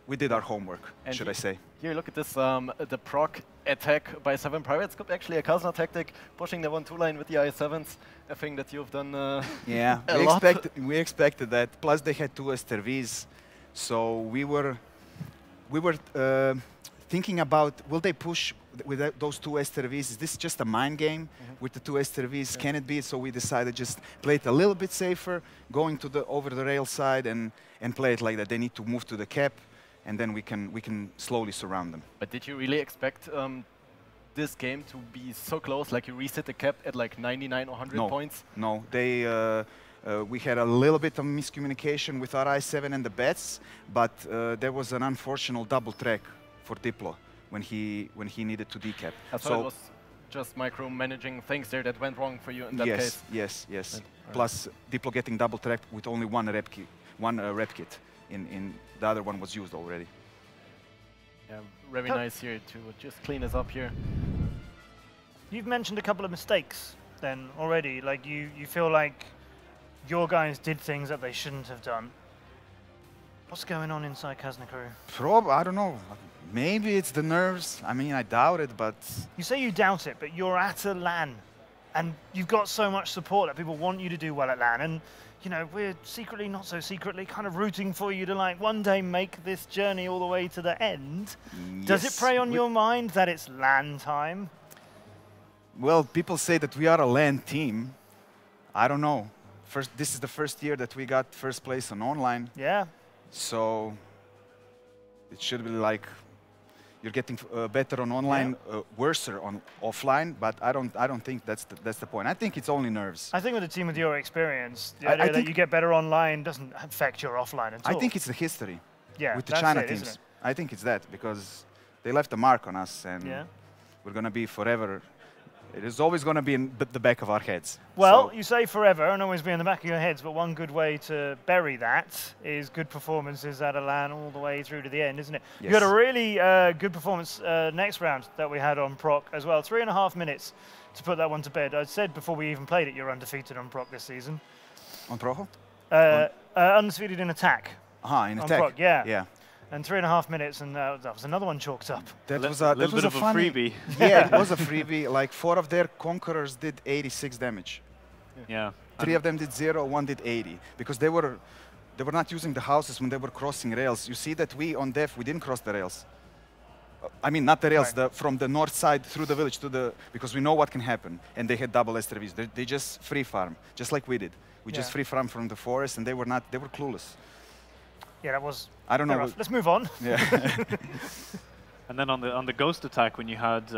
we did our homework, And should I say. Here, look at this, the proc attack by 7 Pirates. Actually a Kazna tactic, pushing the 1-2 line with the I7s, a thing that you've done yeah, a lot. we expected that. Plus they had 2 STRVs, so we were thinking about, will they push with those 2 STRVs? Is this just a mind game with the 2 STRVs? Can it be? So we decided just play it a little bit safer, going to the over the rail side and play it like that. They need to move to the cap, and then we can slowly surround them. But did you really expect this game to be so close? Like you reset the cap at like 99 or 100 points? No, they. We had a little bit of miscommunication with our I7 and the bets, but there was an unfortunate double track for Diplo when he needed to decap. I thought it was just micromanaging things there that went wrong for you in that case. Yes. Plus Diplo getting double tracked with only one rep kit. In the other one was used already. Yeah, very nice here to just clean us up here. You've mentioned a couple of mistakes then already. Like you feel like your guys did things that they shouldn't have done. What's going on inside Kazna crew? I don't know. Maybe it's the nerves. I mean, I doubt it, but... You say you doubt it, but you're at a LAN, and you've got so much support that people want you to do well at LAN, and you know, we're secretly, not so secretly, kind of rooting for you to like one day make this journey all the way to the end. Yes. Does it prey on your mind that it's LAN time? Well, people say that we are a LAN team. I don't know. This is the first year that we got first place on online. Yeah. So it should be like you're getting better on online, worse on offline. But I don't think that's the point. I think it's only nerves. I think with a team with your experience, the idea that you get better online doesn't affect your offline at all. I think it's the history. Yeah, with the China teams. I think it's that because they left a mark on us, and we're gonna be forever. It is always going to be in the back of our heads. Well, you say forever and always be in the back of your heads, but one good way to bury that is good performances at a LAN all the way through to the end, isn't it? Yes. You had a really good performance next round that we had on Proc as well. 3.5 minutes to put that one to bed. I said before we even played it, you're undefeated on Proc this season. On Proc? Undefeated in attack. In attack? Proc, yeah. And 3.5 minutes, and that was another one chalked up. That was a funny freebie. Yeah, it was a freebie. Like 4 of their conquerors did 86 damage. Yeah. 3 of them did 0, 1 did 80, because they were not using the houses when they were crossing rails. You see that we on Def, we didn't cross the rails. I mean, not the rails, from the north side through the village to the, because we know what can happen. And they had double STRVs. They just free farm, just like we did. We just free farm from the forest, and they were clueless. Yeah, that was. I don't know. Let's move on. Yeah. And then on the ghost attack, when you had,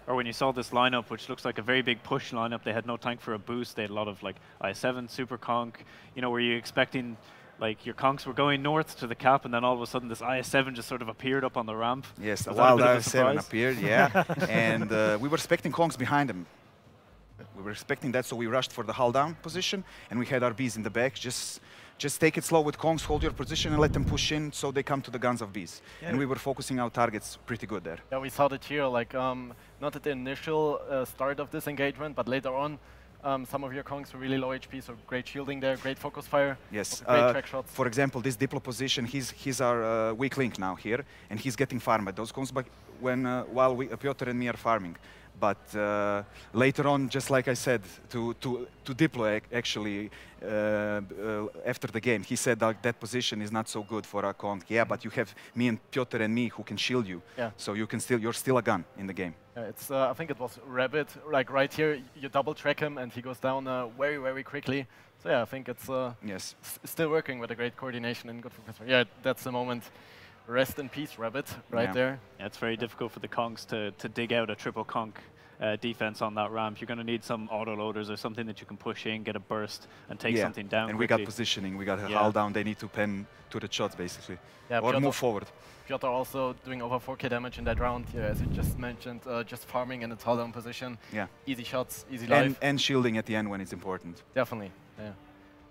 or when you saw this lineup, which looks like a very big push lineup, they had no tank for a boost. They had a lot of like I7, super conk. You know, were you expecting like your conks were going north to the cap, and then all of a sudden this IS7 just sort of appeared up on the ramp? Yes, a wild IS7 appeared. Yeah, and we were expecting conks behind them. We were expecting that, so we rushed for the hull down position, and we had our Bs in the back. Just take it slow with Kongs, hold your position, and let them push in so they come to the guns of Bs. Yeah. And we were focusing our targets pretty good there. Yeah, we saw that here, like, not at the initial start of this engagement, but later on, some of your Kongs were really low HP, so great shielding there, great focus fire. Yes. Great track shots. For example, this Diplo position, he's our weak link now here, and he's getting farmed. Those Kongs, while Piotr and me are farming. But later on, just like I said to Diplo, actually, after the game, he said that position is not so good for a conk. Yeah, but you have me and Piotr and me who can shield you. Yeah. So you're still a gun in the game. It's I think it was Rabbit, like right here, you double track him and he goes down very, very quickly. So yeah, I think it's still working with a great coordination and good focus. Yeah, that's the moment. Rest in peace, Rabbit, right there. Yeah, it's very difficult for the conks to dig out a triple conk defense on that ramp. You're going to need some auto-loaders or something that you can push in, get a burst, and take something down and quickly. We got positioning. We got a hull down. They need to pen to the shots, basically, or Piotr, move forward. Piotr also doing over 4k damage in that round, as you just mentioned, just farming in its hull down position. Yeah. Easy shots, easy life. And shielding at the end when it's important. Definitely, yeah.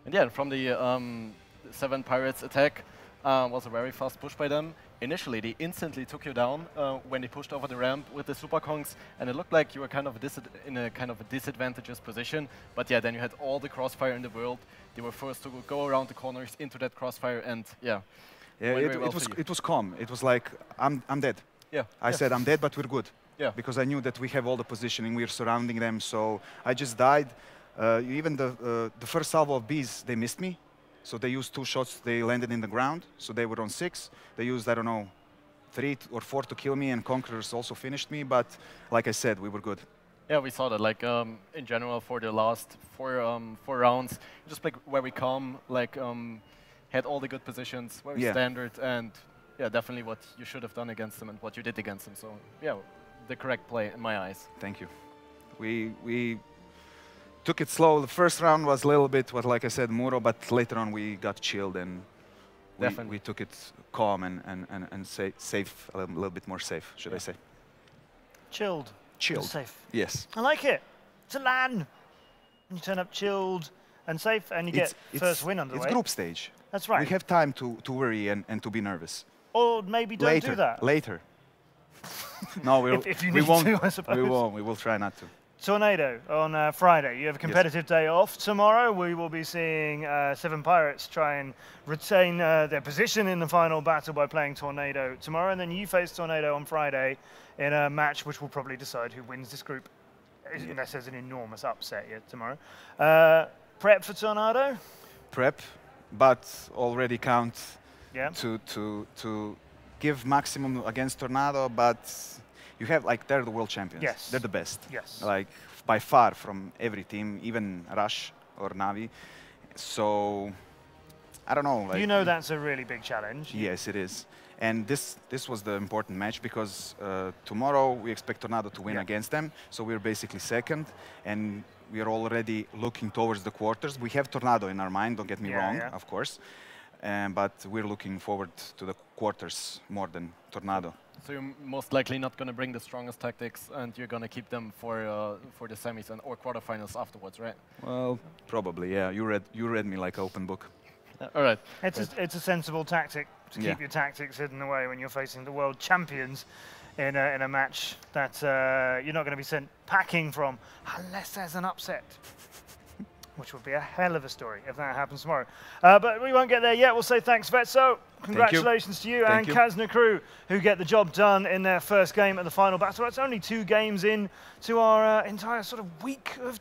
And yeah, from the 7 Pirates attack, was a very fast push by them. Initially, they instantly took you down when they pushed over the ramp with the super kongs, and it looked like you were kind of in a kind of a disadvantageous position. But yeah, then you had all the crossfire in the world. They were forced to go around the corners into that crossfire, and yeah. Yeah, it was calm. It was like, I'm dead. Yeah. I said, I'm dead, but we're good. Yeah. Because I knew that we have all the positioning, we're surrounding them, so I just died. Even the first salvo of bees, they missed me. So they used 2 shots, they landed in the ground, so they were on 6. They used, I don't know, 3 or 4 to kill me, and Conquerors also finished me, but like I said, we were good. Yeah, we saw that. Like in general, for the last four rounds, just like very calm, like had all the good positions, very standard, and yeah, definitely what you should have done against them and what you did against them. So yeah, the correct play in my eyes. Thank you. We took it slow. The first round was a little bit, like I said, Muro, but later on we got chilled and we took it calm and safe, a little bit more safe, should I say. Chilled. Chilled. Safe. Yes. I like it. It's a LAN. You turn up chilled and safe, and you get first win underway. It's group stage. That's right. We have time to worry and to be nervous. Or maybe don't do that. Later. No, if you we need won't. to, I suppose. We won't. We will try not to. Tornado on Friday. You have a competitive day off. Tomorrow we will be seeing 7 Pirates try and retain their position in the final battle by playing Tornado tomorrow, and then you face Tornado on Friday in a match which will probably decide who wins this group, unless there's an enormous upset here tomorrow. Prep for Tornado? Prep, but already count to give maximum against Tornado, but you have, like, they're the world champions. Yes. They're the best. Yes. Like, by far from every team, even Rush or Navi. So, I don't know. Like, you know that's a really big challenge. Yes, it is. And this was the important match because tomorrow we expect Tornado to win against them. So we're basically second, and we are already looking towards the quarters. We have Tornado in our mind, don't get me wrong, of course. But we're looking forward to the quarters more than Tornado. So you're most likely not going to bring the strongest tactics, and you're going to keep them for the semis or quarterfinals afterwards, right? Well, probably, yeah. You read me like open book. All right. It's a sensible tactic to keep your tactics hidden away when you're facing the world champions in a match that you're not going to be sent packing from, unless there's an upset. Which would be a hell of a story if that happens tomorrow. But we won't get there yet. We'll say thanks, Vetso. Congratulations to you and Kazna crew, who get the job done in their first game at the final battle. That's only 2 games in to our entire sort of week of